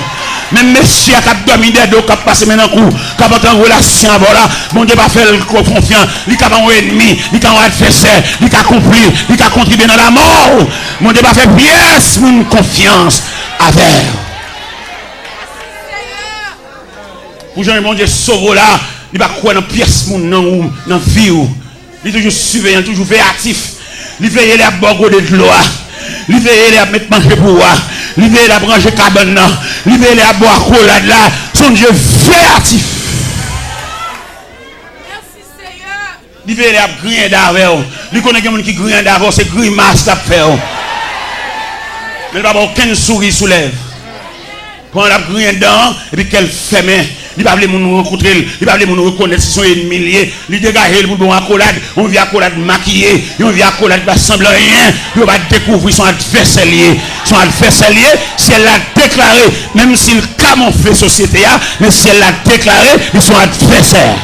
Même monsieur qui a dominé, qui a passé maintenant coup, qui a été en relation avec là, mon Dieu va faire confiance. Il a un ennemi, il a un adversaire, il a accompli, il a contribué dans la mort. Mon Dieu va faire pièce pour nous confiance avec eux. Pour Jean mon Dieu sauve là, il va croire dans pièce dans la vie. Il est toujours surveillant, toujours véatif. Il veille à boire de l'eau. Il veille à mettre manger pour moi. Il veille à brancher cabane. Il veille à boire cola là. Son Dieu véatif. Merci Seigneur. Il veille à griller d'avant. Il connaît quelqu'un qui grille d'avant, c'est grimace à faire. Mais il n'y a pas aucune souris sous lèvres. Quand on a rien dedans, et puis qu'elle fait main. Il va nous rencontrer, il va nous reconnaître si son ennemi. Il dégage pour bon accolade, on vient accolade maquillé, on vient accolade pas semblant rien, il va découvrir son adversaire lié. Son adversaire lié, si elle l'a déclaré, même s'il camoufle société, mais si elle l'a déclaré, ils sont adversaires.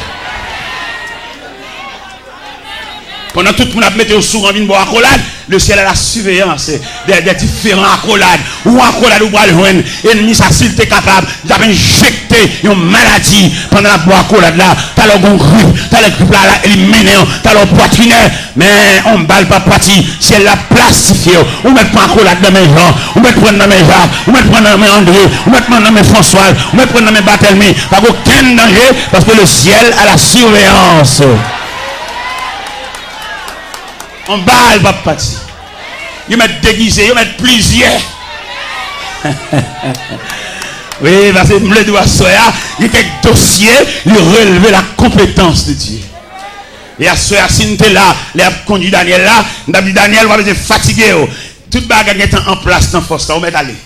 Pendant tout le monde a mis au sourd en vie de boire accolade, le ciel a la surveillance des différents accolades. Ou accolade ou le joindre. Ennemi, ça s'il était capable d'injecter une maladie pendant la boire accolade là. T'as le bon grippe, t'as le grippe là, éliminé, t'as le poitrinaire. Mais on ne balle pas parti. Si elle l'a plastifié, on met pas accolade dans mes gens, on met prendre dans mes Jacques, on met prendre dans mes André, on met prendre dans mes François, on met prendre dans mes Barthélemy. Pas aucun danger parce que le ciel a la surveillance. On balle pas parti. Ils mettent déguisé, ils mettent plusieurs. Oui, parce que le doigt soya, il y a quelques dossiers, il relève la compétence de Dieu. Et à soya, si nous sommes là, les conduit Daniel là, nous avons dit Daniel, on va fatigué. Toute bagarre est en place dans la force, on va aller.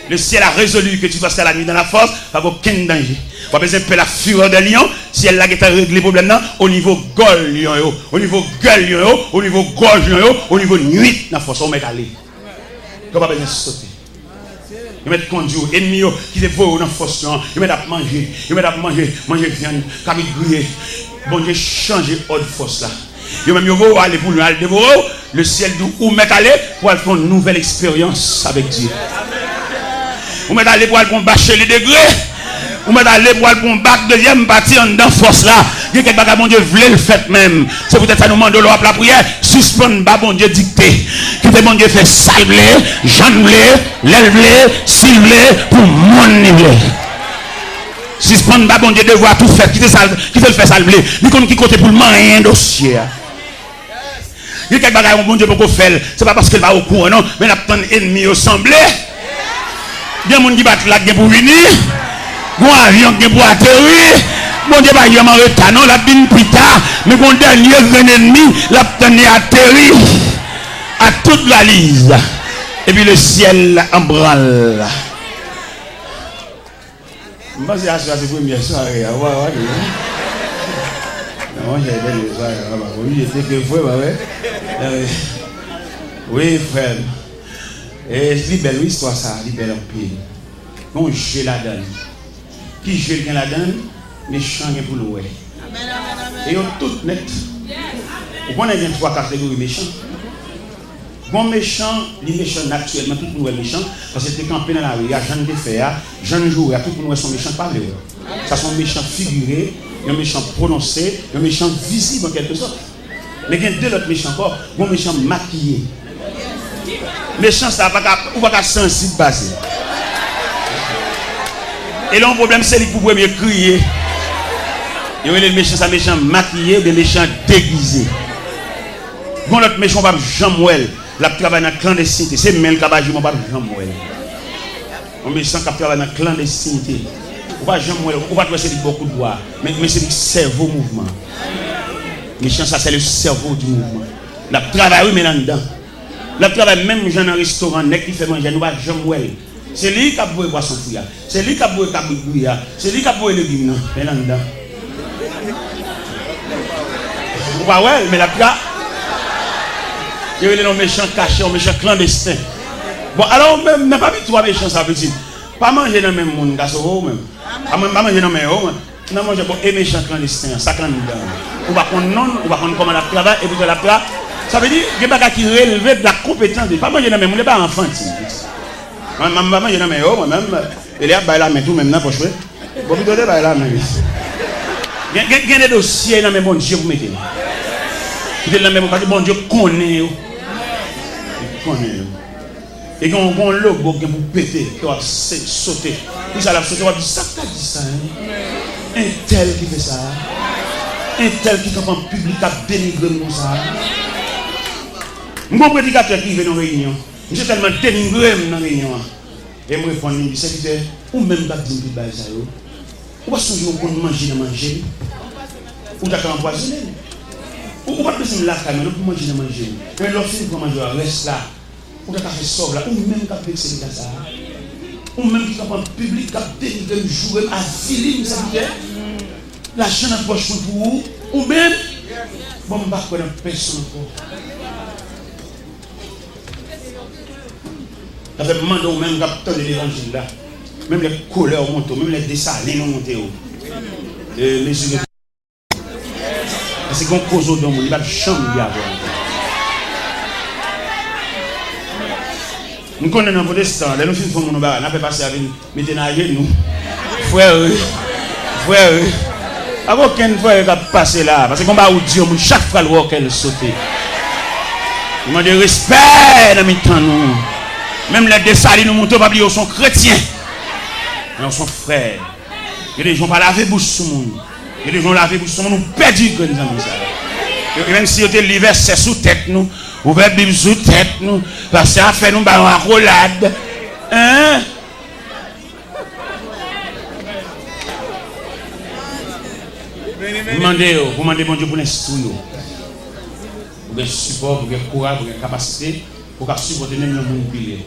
Le ciel a résolu que tu vas faire la nuit dans la force, pas aucun danger. On va besoin de la fureur de lion, si elle a réglé le problème au niveau gueule lion, au niveau gueule lion, au niveau gorge lion, au niveau nuit dans la force, on va aller. On va besoin de sauter. Ils mettent conduire, ennemis qui dévorent dans la force, ils mettent à manger, manger viande, comme ils grillent. Bon Dieu, changer autre force là. Ils même vont aller pour le dévorer, le ciel d'où mettre aller pour faire une nouvelle expérience avec Dieu. Vous mettez aller pour aller bâcher les degrés. Vous mettez aller pour aller bac deuxième partie en dedans force là. Il y a quelque chose bon Dieu voulait le faire même. C'est peut-être ça nous demande de l'eau la prière. Suspendre bas bon Dieu dicté. Qui te bon Dieu fait salblé, janblé, l'élevlé, ciblé pour mon niveau. Suspendre bas bon Dieu devoir tout faire. Qui te le fait salblé. Il compte qui côté pour le moyen dossier. Il y a quelque chose bon Dieu pour faire. C'est pas parce qu'il va au courant non, mais il y a tant d'ennemis assemblés. Il y a des gens qui battent la guerre pour venir. Il y a un avion qui pour atterrir. Bon Dieu, il y a un retard, non, la bin plus tard. Mais mon dernier ennemi, la tenue atterri à toute la lise. Et puis le ciel en branle. Je pense que c'est la première soirée. Non, j'ai des soirées. Oui, j'étais que frère, oui, frère. Et c'est une belle histoire, ça, c'est belle en pile. Bon, je la donne. Qui je la donne, méchant pour l'oué. Et on tout net. On a 23 catégories méchants. Bon méchant, les méchants naturellement, tout le monde est méchant. Parce que c'est campé dans la rue, il y a gens de faire, gens de jouer, tout le monde sont méchants, pas vrai. Ça sont méchants figurés, un méchant prononcé, un méchant visible en quelque sorte. Mais il y a deux autres méchants encore, bon méchant maquillé. Méchant, ça va pas sensible passer. Et là, le problème, c'est qu'il faut mieux crier. Il y a les méchants, ça méchant maquillé, des méchants déguisés. Bon, l'autre méchant, pas Jean-Mouel. La travail dans la clandestinité. C'est même le cabage, mon pas Jean-Mouel. Un méchant qui travaille dans la clandestinité. Ou pas Jean-Mouel, ou pas c'est beaucoup de bois. Mais c'est le cerveau mouvement. Méchant, ça, c'est le cerveau du mouvement. La travail, oui, mais là-dedans. La travail, même dans un restaurant, qui fait manger, nous pas Jean-Mouel. C'est lui qui a beau boisson fouilla. C'est lui qui a beau cabouille. C'est lui qui a beau légumes. Mais là-dedans. Vous voyez, ouais, mais la travail. Il y a des méchants cachés, des méchants clandestins. Bon, alors, même, n'a pas mis trois méchants, ça veut dire. Pas manger dans le même monde, même. Pas manger dans le même monde. Non, manger pour les méchants clandestins, ça quand nous donne. On va prendre non, on va prendre comment la travail, et puis la travail. Ça veut dire qu'il y a des gens qui relèvent de la compétence. Pas manger dans le même monde, pas enfantine. Maman, je n'ai pas moi-même. Il y a la main tout même, n'a pas joué. Bon, vous donnez la main. Il y a des dossiers dans le même bon Dieu, vous mettez. Il y a des parce que bon Dieu connaît. Et quand on logo qui vous péter, qui va sauter. Puis ça la sauter, on va dire ça qu'a dit ça. Un tel qui fait ça. Un tel qui est en public a dénigré nous ça. Mon prédicateur qui vient dans la réunion. Je suis tellement dénigré dans la réunion. Et je me réponds, il dit, c'est ou même pas dire que ça. Ou pas songer au bon manger, ou d'accord empoisonné. Ou pas besoin de la caméra pour manger. Mais lorsque vous mangez, reste là. Ou qui a fait sauve là, ou même qui a fait ça, ou même qui a fait public, qui a dénigré le jour, à filer, ça veut dire, l'argent dans la poche pour vous, ou même, bon, on va pas connaître personne encore. Ça fait demander au même capteur de l'évangile là, même les couleurs montent, même les dessalés montent. Les yeux. Parce qu'on cause au don, il va pas de chambre d'y avoir. Nous connaissons un protestant, nous faisons mon bar, nous fait passer avec nous, mettez dans la nous. Frère, avant aucun frère qui a passé là, parce qu'on va où Dieu, chaque fois le roi qu'elle saute. Nous demandons de respect dans le temps nous. Même les dessalés nous montent, pas ils sont chrétiens. Ils sont frères. Il y a des gens qui ne lavent pas bouche sur le monde. Il y a des gens qui lavent bouche sur le monde, nous perdons que nous avons ça. Et même si vous avez l'hiver, c'est sous tête nous. Vous pouvez vivre sous tête nous. Parce que ça fait nous une accolade. Hein? Vous demandez bon Dieu pour l'instruire. Pour le support, pour le courage, pour la capacité, pour supporter même le monde pilier.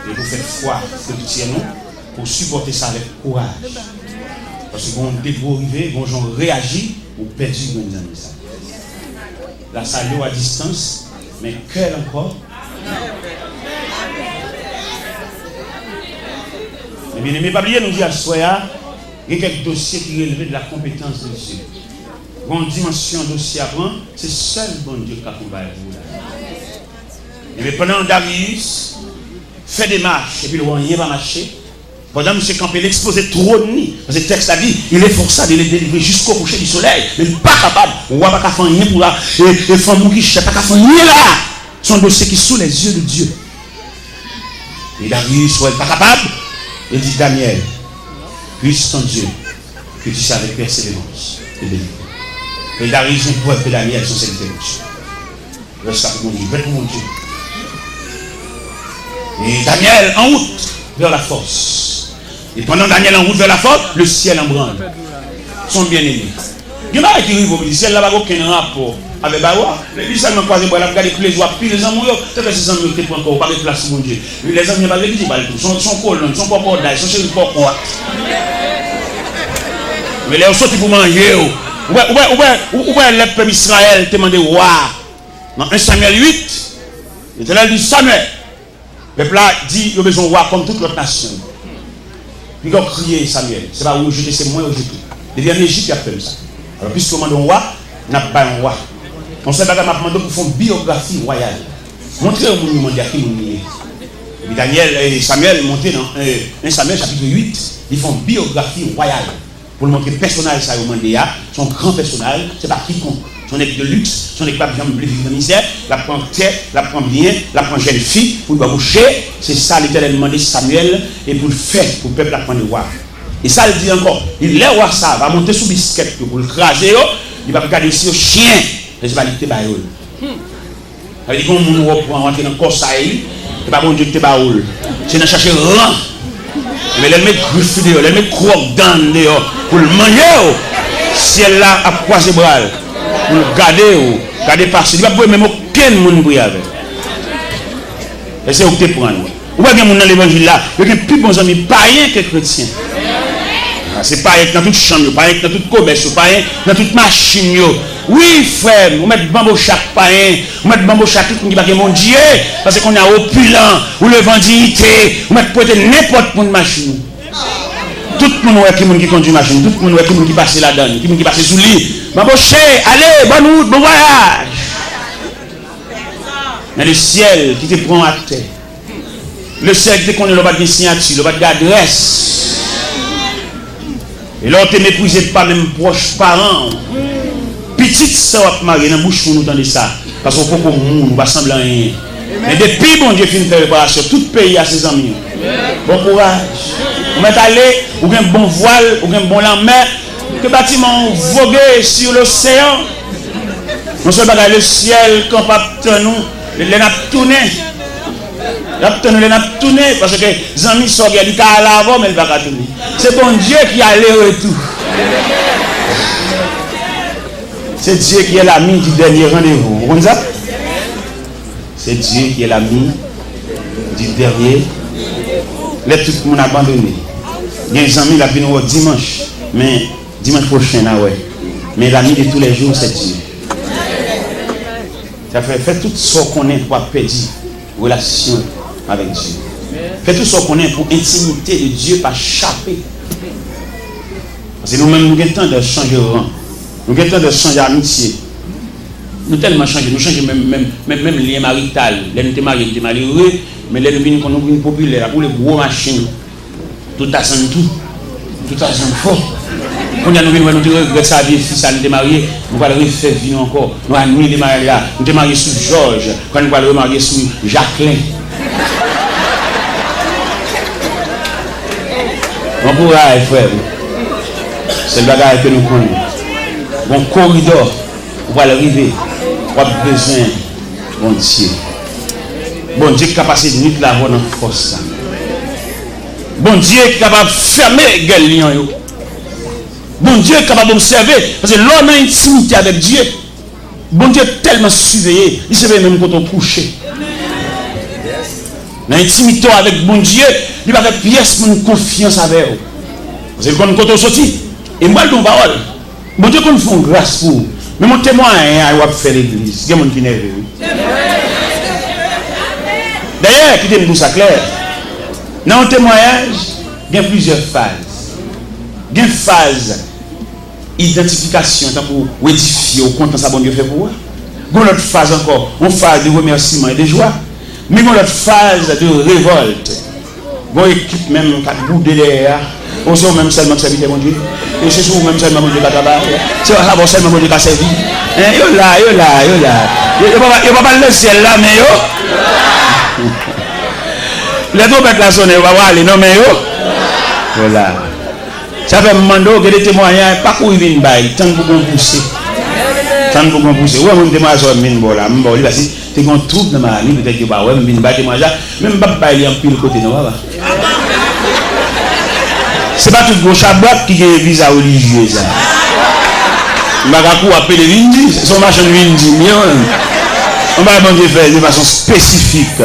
Et vous faites foi, vous tirez nous, pour supporter ça avec courage. Parce que quand on débrive, quand on réagit, on perd du monde dans ça. La salle à distance, mais cœur encore. Mais bien aimé, pas oublier, nous dit à Soya, il y a quelques dossiers qui relèvent de la compétence de Dieu. Quand on dimension dossier à prendre, c'est seul bon Dieu qui accompagne vous. Et pendant Darius fait des marches, et puis le roi n'y va marcher. Pendant que M. Campbell exposait trop de nuit, parce que le texte a dit, il est forçé de les délivrer jusqu'au coucher du soleil, mais il n'est pas capable, on ne va pas faire rien pour là, et les femmes qui ne savent pas faire rien là, son dossier qui est sous les yeux de Dieu. Et Darius n'est pas capable, il dit Daniel, puisse ton Dieu, que tu sais avec persévérance, te délivrer. Et Darius n'est pas que Daniel, son serviteur. Reste avec mon Dieu, pour mon Dieu. Et Daniel en route vers la force. Et pendant Daniel en route vers la force, le ciel en branle. Son bien-aimé. Il y a qui arrive au ciel, là-bas, aucun rapport avec Bawa. Les gens m'ont croisé, voilà, regardez tous les jours, puis les amis, c'est que ces amis qui prennent encore, pas de place pour mon Dieu. Les amis, pas de dire, son colonne, son papa d'ail, son chéri papa. Mais les autres sortent pour manger. Où est le peuple Israël te demandé, waouh. Dans 1 Samuel 8, il était là, il dit Samuel. Le peuple dit, il a besoin de roi comme toute l'autre nation. Puis il a crié Samuel. C'est pas où jeter, c'est moi où jeter. Il vient en Égypte, il a fait ça. Alors, puisqu'on demande un roi, on n'a pas un roi. On sait pas qu'on m'a demandé pour faire une biographie royale. Montrez au monde à qui nous est. Et puis Daniel et Samuel montaient dans 1 Samuel chapitre 8. Ils font une biographie royale. Pour le montrer le personnage, ça a demandé, son grand personnage, c'est pas quiconque. Son équipe de luxe, son équipe de vivre dans le misère, la prend terre, la prend bien, la prend jeune fille, pour le boucher. C'est ça l'Éternel demandé Samuel, et pour le faire, pour le peuple la prendre le roi. Et ça, il dit encore, il est roi, ça va monter sous biscuit pour le craser, il va regarder aussi au chien, et je vais aller te bailler. Ça veut dire qu'on nous reprend rentrer dans le corps, ça y est, et pas bon Dieu te bailler. C'est de chercher rang. Mais elle met griffe dehors, elle met croque dans dehors, pour le manger, si elle là a croisé bras. Pour garder passer. Il ne va pas même aucun monde pour y aller. Et c'est où tu prends. Ou bien il y a dans l'évangile là, il y a plus bons amis païens que chrétiens. C'est païen dans toute chambre, païen dans toute commerce, païen dans toute machine. Oui frère, on met bambo chaque païen, on met bambo chaque tout qui va mon Dieu, parce qu'on a opulent, ou le vent dignité, on met peut-être n'importe quelle machine. Tout le monde qui conduit machine, tout le monde qui passe là-dedans, qui passe sous le lit. M'embaucher, allez, bonne route, bon voyage. Mais le ciel qui te prend à terre, le ciel qui te connaît le bas de signature, le bas d'adresse. Et là, tu ne méprises pas même proches parents. Petite soeur mariée dans la bouche pour nous entendre ça. Parce qu'on peut qu'on nous va sembler rien. Mais depuis bon Dieu finit de faire réparation, tout pays a ses amis. Bon courage. Vous mettez aller, ou un bon voile, ou un bon lendemain, que bâtiment voguer sur l'océan. Non seulement le ciel, quand pas nous, les n'a tourné. Les n'a tourné, parce que les amis sont regardés à l'avant, mais ils ne vont pas tourner. C'est bon Dieu qui a le retour. C'est Dieu qui est l'ami du dernier rendez-vous. Vous comprenez ça? C'est Dieu qui est l'ami du dernier. Les tout le monde abandonné. Il y a des amis qui viennent dimanche, mais dimanche prochain, là, ouais. Mais l'ami de tous les jours, c'est Dieu. Ça fait tout ce qu'on est pour perdre relation avec Dieu. Fait tout ce qu'on est pour intimité de Dieu, pas chapper. Parce que nous-mêmes, nous avons le temps de changer de rang. Nous avons le temps de changer d'amitié. Nous tellement changé, nous changeons même lien marital. Là, nous sommes mariés, nous sommes malheureux, mais là, nous sommes populaires pour les gros machines. Tout à son tout à son fort. Quand nous venons nous regretter sa vie, si ça nous est marié, nous allons refaire vivre encore. Nous allons nous marier là. Nous sommes mariés sous Georges, quand nous allons marier sous Jacqueline. On pourra, frère. C'est le bagage que nous connaissons. Bon corridor, on va arriver. On a besoin, bon Dieu. Bon Dieu qui est capable de nuit la voix dans la force. Bon Dieu qui est capable de fermer les gueules. Bon Dieu est capable d'observer. Parce que l'homme a intimité avec Dieu. Bon Dieu est tellement surveillé. Il se fait même quand on couche. Dans l'intimité avec bon Dieu, il va faire pièce pour une confiance avec vous. Parce que quand on sortit, et moi, je parole. Bon Dieu, quand nous faisons grâce pour vous. Mais mon témoin, il va faire l'église. Il y a des gens qui nerveux. D'ailleurs, qui dit ça clair. Dans le témoignage, il y a plusieurs phases. Il y a une phase identification pour édifier au compte de ça bon Dieu fait pour vous. Il y a une autre phase encore, une phase de remerciement et de joie. Mais il y a une autre phase de révolte. Il y a une équipe même qui a boudé derrière. On sait même seulement que ça vit mon Dieu. Et c'est sûr même seulement mon Dieu qui a travaillé. C'est ça seulement mon Dieu qui a servi. Yo là. Il ne va pas le ciel là, mais yo. Les trompettes là sonné, on va voir les noms, mais yo. Voilà. Ça fait un moment que les témoignages, pas pour y venir, tant pour qu'on pousse. Tant pour qu'on pousse. Ouais, mon témoignage, je vais c'est qu'on trouve dans ma vie, peut-être que bah ouais, mais pas témoignage, même pas il y a un pile côté, non, va. C'est pas tout gauche à boîte qui est visa religieuse. Magakou appelle les Windi, son machin Windi, on va demander faire de façon spécifique.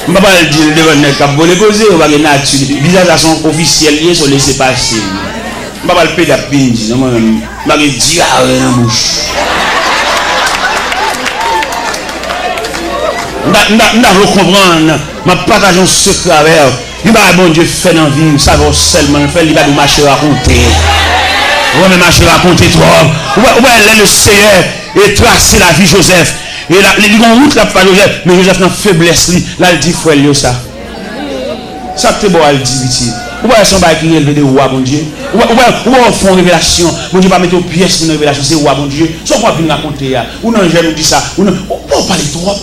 On va pas le dire devant le cap pour les poser, on va les nature. Visage officiel lié sur laisser passer. On va pas le payer la pindi, on va le dire dans la bouche. On va comprendre, ma partage un secret avec elle. Il va bon Dieu fait dans la vie, ça va seulement faire, il va nous marcher raconter. On va marcher raconter trop. Ouais, le Seigneur et tracer la vie Joseph. Et là, il y a une route là pour Joseph, mais Joseph n'a faiblesse, là il dit frère ça. Ça c'est bon, il dit vite. Ouais, son bail qui est élevé de roi, bon Dieu. Ouais, on fait une révélation. Bon Dieu va mettre aux pièces une révélation, c'est roi, bon Dieu. Soit quoi venir raconter, ou non, je nous dis ça, ou non, on parle trop.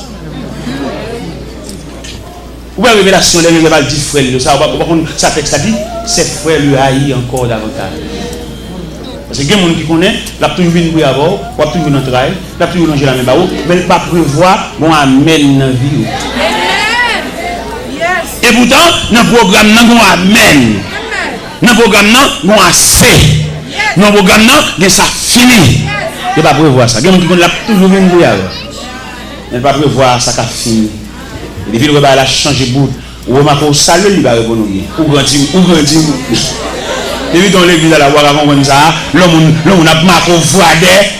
Ouais, révélation, les gens disent frère, ça texte ça dit, c'est frère lui haït encore davantage. Parce que il y a des gens qui connaissent, la toujours vient pour avoir, la toujours vient dans le travail, la toujours vient dans la même barreau, mais elle ne pas prévoir, bon, amène dans la vie. Et pourtant, dans le programme, nous avons amène. Dans le programme, nous avons assez. Dans le programme, nous avons ça fini. Il ne pas prévoir ça. Il y a des gens qui connaissent, la toujours vient pour avoir. Elle ne pas prévoir ça qui a fini. Et puis, elle a changé de bout. Ou remarquez, au salut, il va répondre. Ou grandir. Et puis dans l'église à la voix avant comme ça, l'homme a marqué au froidet.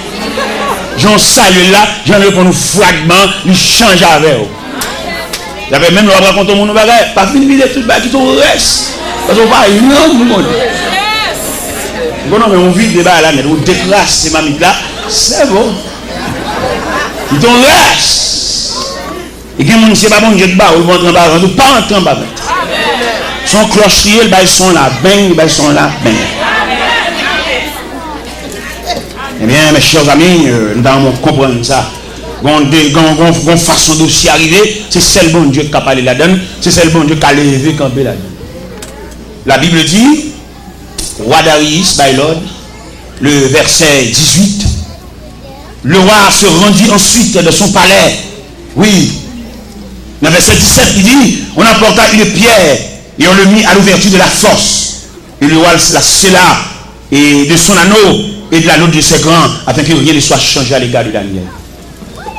J'en salue là, j'en ai pour nous fragments, il change avec eux. J'avais même le raconter mon bagage, pas fini de tout le qui tout reste. Parce qu'on va non monde. Bon non mais on vit débat là, mais on déclasse ces mamites là, c'est bon. Ils t'ont reste. Et qui monde c'est pas bon Dieu de bas, ou vont entrer en bas, ou pas entrer en bas. Son clocherier, ils sont là, ils sont là, Eh bien, mes chers amis, nous allons comprendre ça. Une façon d'aussi arriver, c'est celle bon Dieu qui a parlé là-dedans, c'est celle bon Dieu qui a levé campé là-dedans. La Bible dit, roi Darius, by Lord, le verset 18, le roi se rendit ensuite de son palais. Oui. Dans le verset 17, il dit, on apporta une pierre et on le mit à l'ouverture de la force. Et le roi la scella et de son anneau et de l'anneau de ses grands, afin que rien ne soit changé à l'égard de Daniel.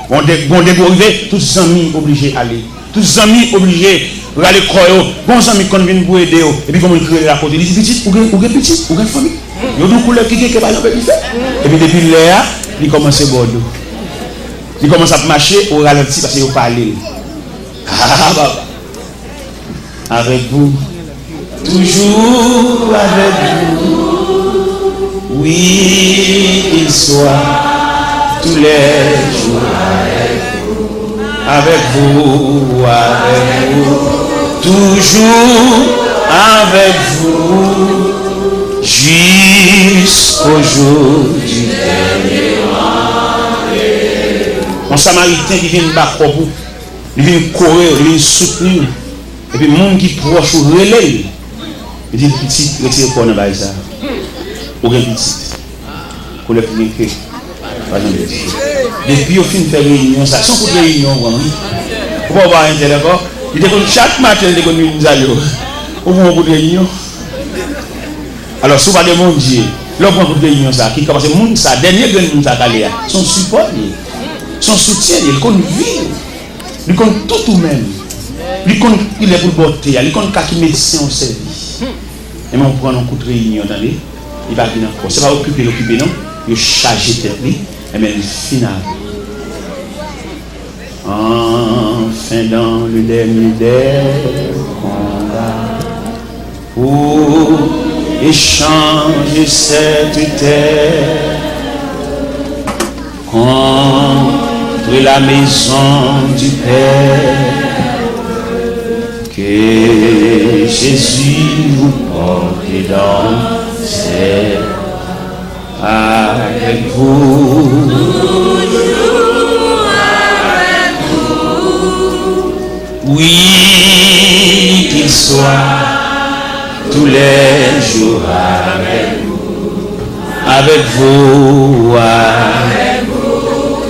On dégorivé, tous les amis obligés d'aller. Tous les amis obligés d'aller croire. Bons amis qui viennent pour aider. Et puis, comme ils créent à côté, ils disent petit, ou petit, ou famille. Ils ont une couleur qui est pas fait. Et puis, depuis là, ils commencent à bordeaux. Ils commencent à marcher au ralenti parce qu'ils n'ont pas allé. Ah, bah. Avec vous. Toujours avec vous. Oui, il soit tous les jours avec vous, toujours avec vous, jusqu'au jour du dernier. Un Samaritain qui vient de battre pour vous, il vient courir, il vient soutenir, et puis le monde qui proche ou relève, il dit petit, retirez quoi dans le bazar. Ou bien petit, pour le finir. Depuis au fin de faire réunion, ça, sans coup de réunion, pour avoir un téléphone, il dit que chaque matin, il dit que nous allons au bout de réunion. Alors, si vous parlez de mon Dieu, le bon coup de réunion, ça, qui commence, le monde, ça, dernier que nous avons, son support, son soutien, il compte vivre, il compte tout ou même, il est pour beauté, il compte qui médecin au service. Et on prend un coup de réunion, il va venir encore. Ce n'est pas l'occuper, non, il charge tête. Et bien, le final. Enfin, dans le dernier des combats, pour échanger cette terre contre la maison du Père, que Jésus vous porte dans ses avec vous. Oui, qu'il soit tous les jours avec vous, avec vous,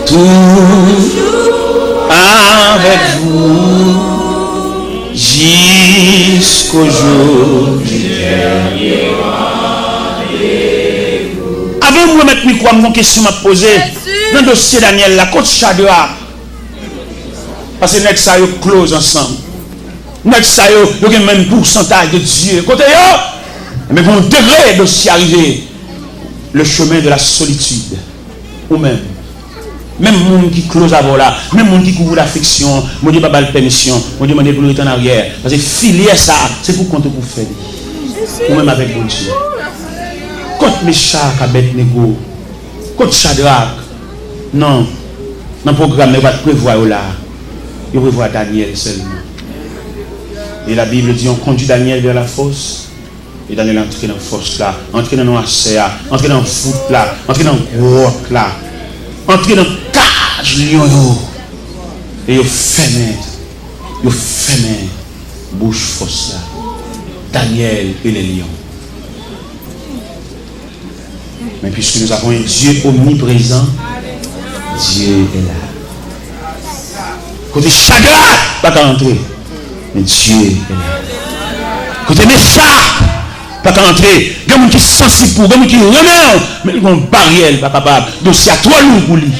toujours avec vous, jusqu'au jour du dernier. Avant de mettre micro, une question à poser dans le dossier Daniel, la côte Shadrach. Parce que nous sommes close ensemble. Nous sommes le même pourcentage de Dieu. Côté mais bon degré de s'y arriver. Le chemin de la solitude. Ou même. Même monde qui close avant là, même monde qui couvre l'affection, moi dis pas de permission, moi demande pour retourner en arrière. Parce que filier ça, c'est pour compter pour faire. Ou même avec bon Dieu. Contre Meshach, Abednego, contre Shadrach, non, dans le programme, il va prévoir là. Il prévoit Daniel seulement. Et la Bible dit on conduit Daniel vers la fosse. Et Daniel entre dans la fosse là, entre dans le noirceur, entre dans le foot là, entre dans le grotte là, entre dans le cage lion. Et il ferme bouche fosse là. Daniel et les lions. Mais puisque nous avons un Dieu omniprésent, Dieu est là. Côté Shadrach, pas qu'à entrer. Mais Dieu est là. Côté Meshach, pas qu'à entrer. Il y a des gens qui sont sensibles pour, il y a des gens qui remettent. Mais ils ont une barrière, pas capable. Donc c'est à toi lourd pour lui.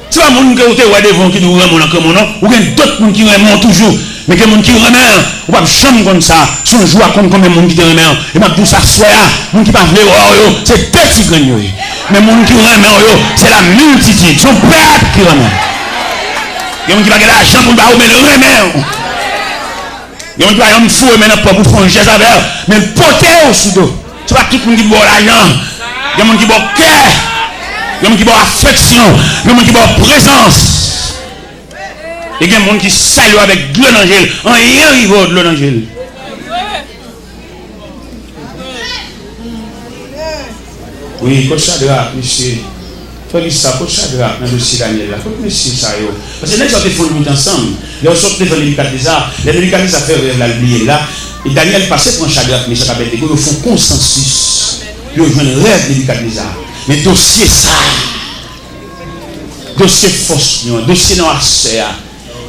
C'est pas mon qui est devant qui nous remonte comme non. Ou bien d'autres gens qui remontent toujours. Mais il y a des gens qui remettent. On va jamais comme ça. Son joie comme combien de gens qui te remettent. Et ma douce assoya. Les gens qui ne parlent pas, c'est petit gagnant. Mais les gens qui remettent, c'est la multitude. Son peuple qui remet. Il y a des gens qui ne parlent pas l'argent pour le mais le remet. Il y a des gens qui ne font pas pour faire un geste avec. Mais porter au sous-dos. C'est pas tout le monde qui boit l'argent. Il y a des gens qui boit cœur. Il y a des gens qui boit affection. Il y a des gens qui boit présence. Il y a des gens qui saluent avec de l'angèle. En rien riveau de l'angèle. Oui, coach Shadrach, monsieur. Félix, ça, coach Shadrach, dans le dossier Daniel, là, coach monsieur, ça, yo. Parce que les gens font le ensemble. Ils ont sorti devant les Nébuchadnezzar. Les Nébuchadnezzar fait la oublier là. Et Daniel passait pour un Shadrach, mais ça va être ils font consensus. Ils ont joué un rêve de Nébuchadnezzar. Mais dossier ça. Dossier force, dossier noirceur.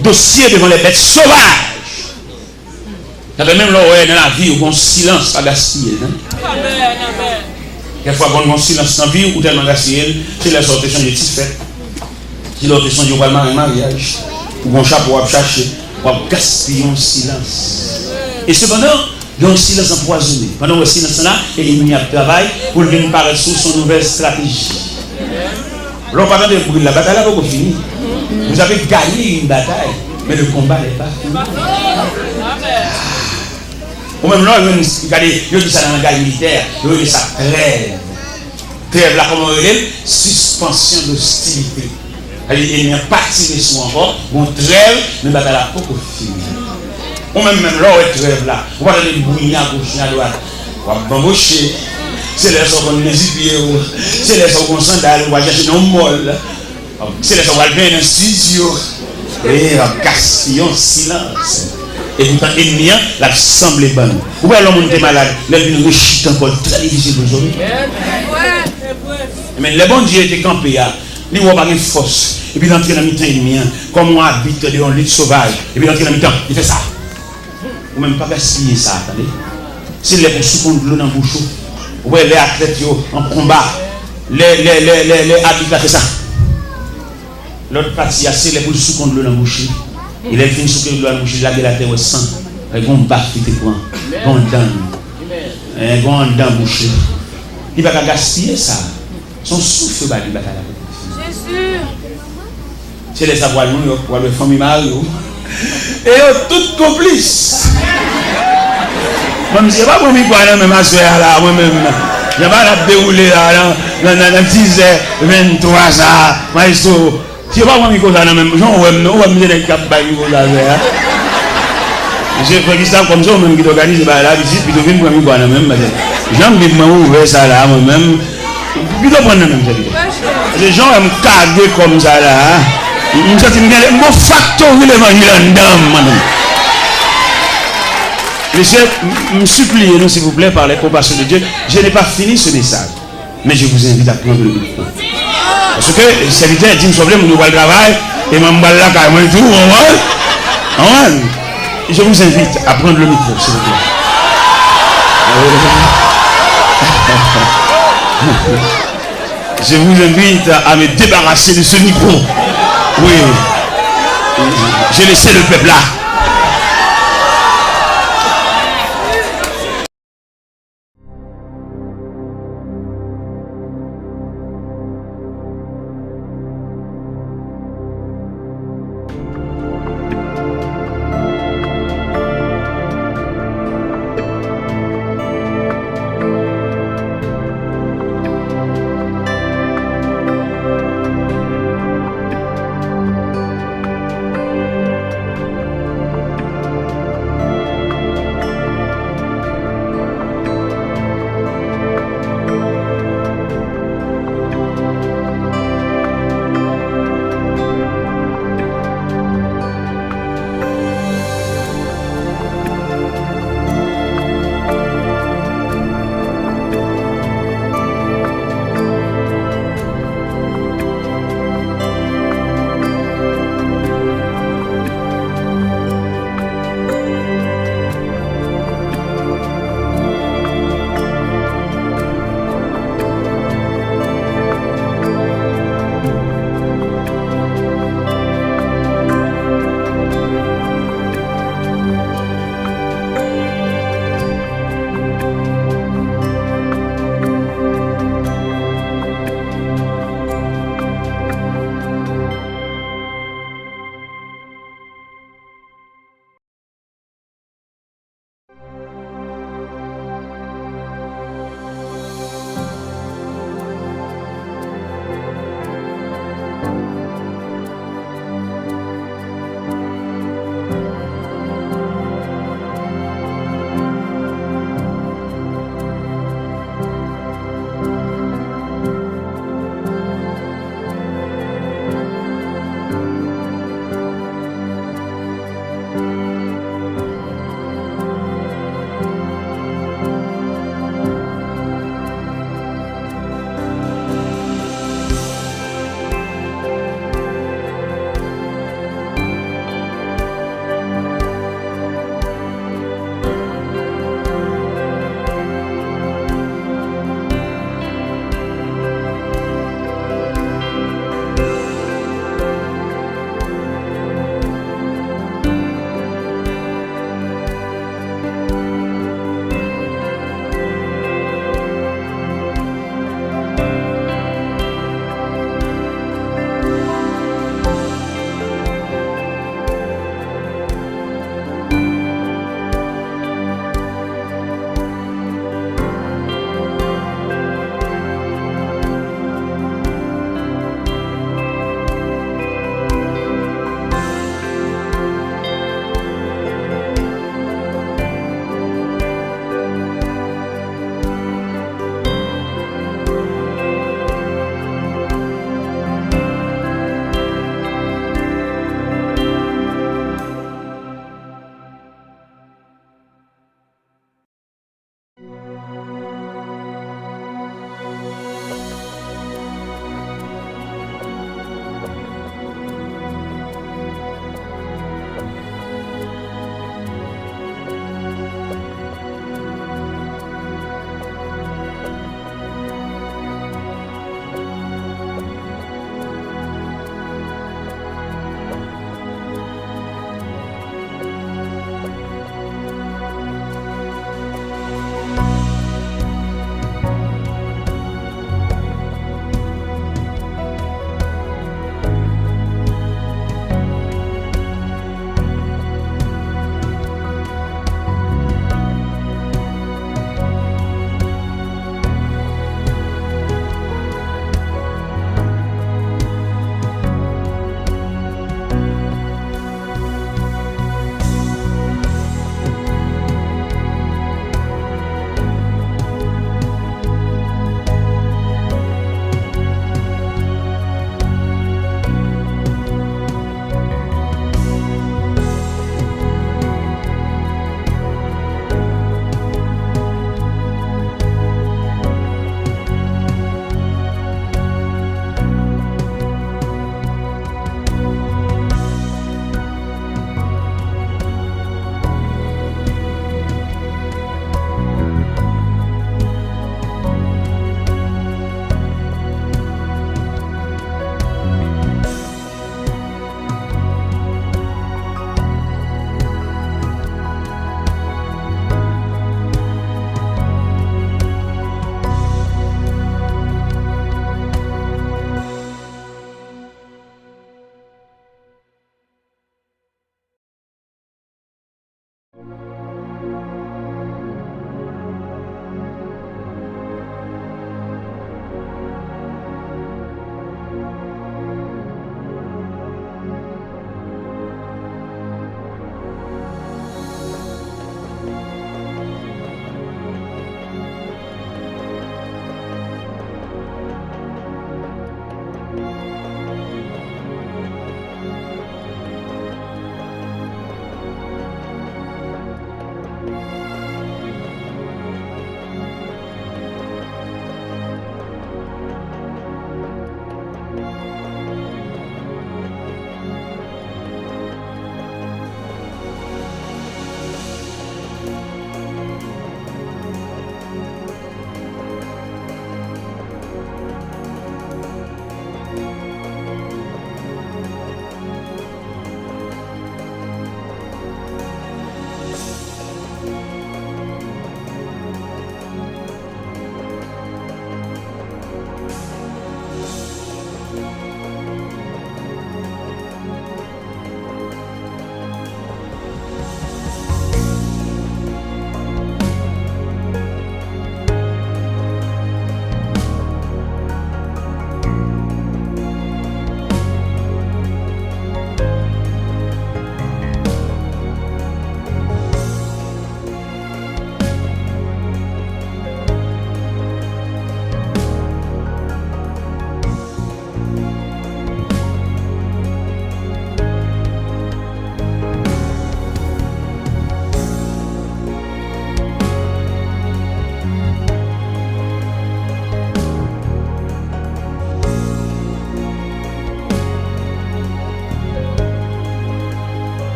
Dossier devant les bêtes sauvages. Il y avait même l'oreille dans la vie où on silence à Gastiel. Quelquefois, on a un silence dans la vie où tellement Gastiel, c'est la sorte de changer de fait. Si l'autre son, il va le mariage, ou un chapeau à chercher, ou à gaspiller en silence. Et cependant, dans le silence empoisonné, pendant le silence là, il y a travail pour venir paraître sous son nouvelle stratégie. Alors, pendant que la bataille n'a pas fini. Vous avez gagné une bataille, mais le combat n'est pas fini. Ou même là, regardez, il dit ça dans la guerre militaire, il dit ça trêve. Trêve là, comment on dit? Suspension d'hostilité. Il n'y a pas tiré sur encore, bon trêve, mais la bataille n'a pas fini. Ou même là, on trêve là, on va aller bouillir à gauche et à droite, on va bambocher. C'est les gens qui ont les pieds, c'est les gens qui ont sandales, on va chercher un molle, c'est les gens qui ont bien un studio, et on casse en silence. Et vous tant ennemi, la semble bonne. Ou bien l'homme est malade, l'homme est chute encore très difficile aujourd'hui. Mais le bon Dieu était campé, il n'a pas de force. Et puis l'entrée dans le mi-temps ennemi, comme on habite dans une lutte sauvage, et puis l'entrée dans le mi-temps, il fait ça. Ou même pas gaspiller ça, attendez. C'est les pour sous l'eau dans le bouchon. Ouais, les athlètes en combat, les arbitres ont fait ça. L'autre partie, c'est les pour sous l'eau dans le bouchon. Il est fini sous l'eau dans le bouchon, il a la terre au sang. Il y a un bac qui te prend. Il y a un dent bouché. Il ne va pas gaspiller ça. Son souffle va lui battre la bataille. C'est sûr. C'est les savoirs, pour le famille Mario. Et tout complice. Moi, je ne sais pas pour moi, même ma soeur là, moi-même. Je ne vais pas dérouler là, dans 10 h 23 ça, maestro. Je ne sais pas pour moi, même. Je ne vais pas me dire j'ai fait ça comme ça, même qui organise la visite, puis je viens pour moi, même. J'aime bien ouvrir ça là, moi-même. Puis je prends même ça. Les gens aiment caguer comme ça là. Je me sens mon facteur, il est venu là-dedans, madame. Monsieur, me suppliez-nous s'il vous plaît par les compassions de Dieu. Je n'ai pas fini ce message, mais je vous invite à prendre le micro. Parce que le serviteur dit que nous avons le travail et je vais là carrément et tout. Je vous invite à prendre le micro, s'il vous plaît. Je vous invite à me débarrasser de ce micro. Oui. J'ai laissé le peuple là.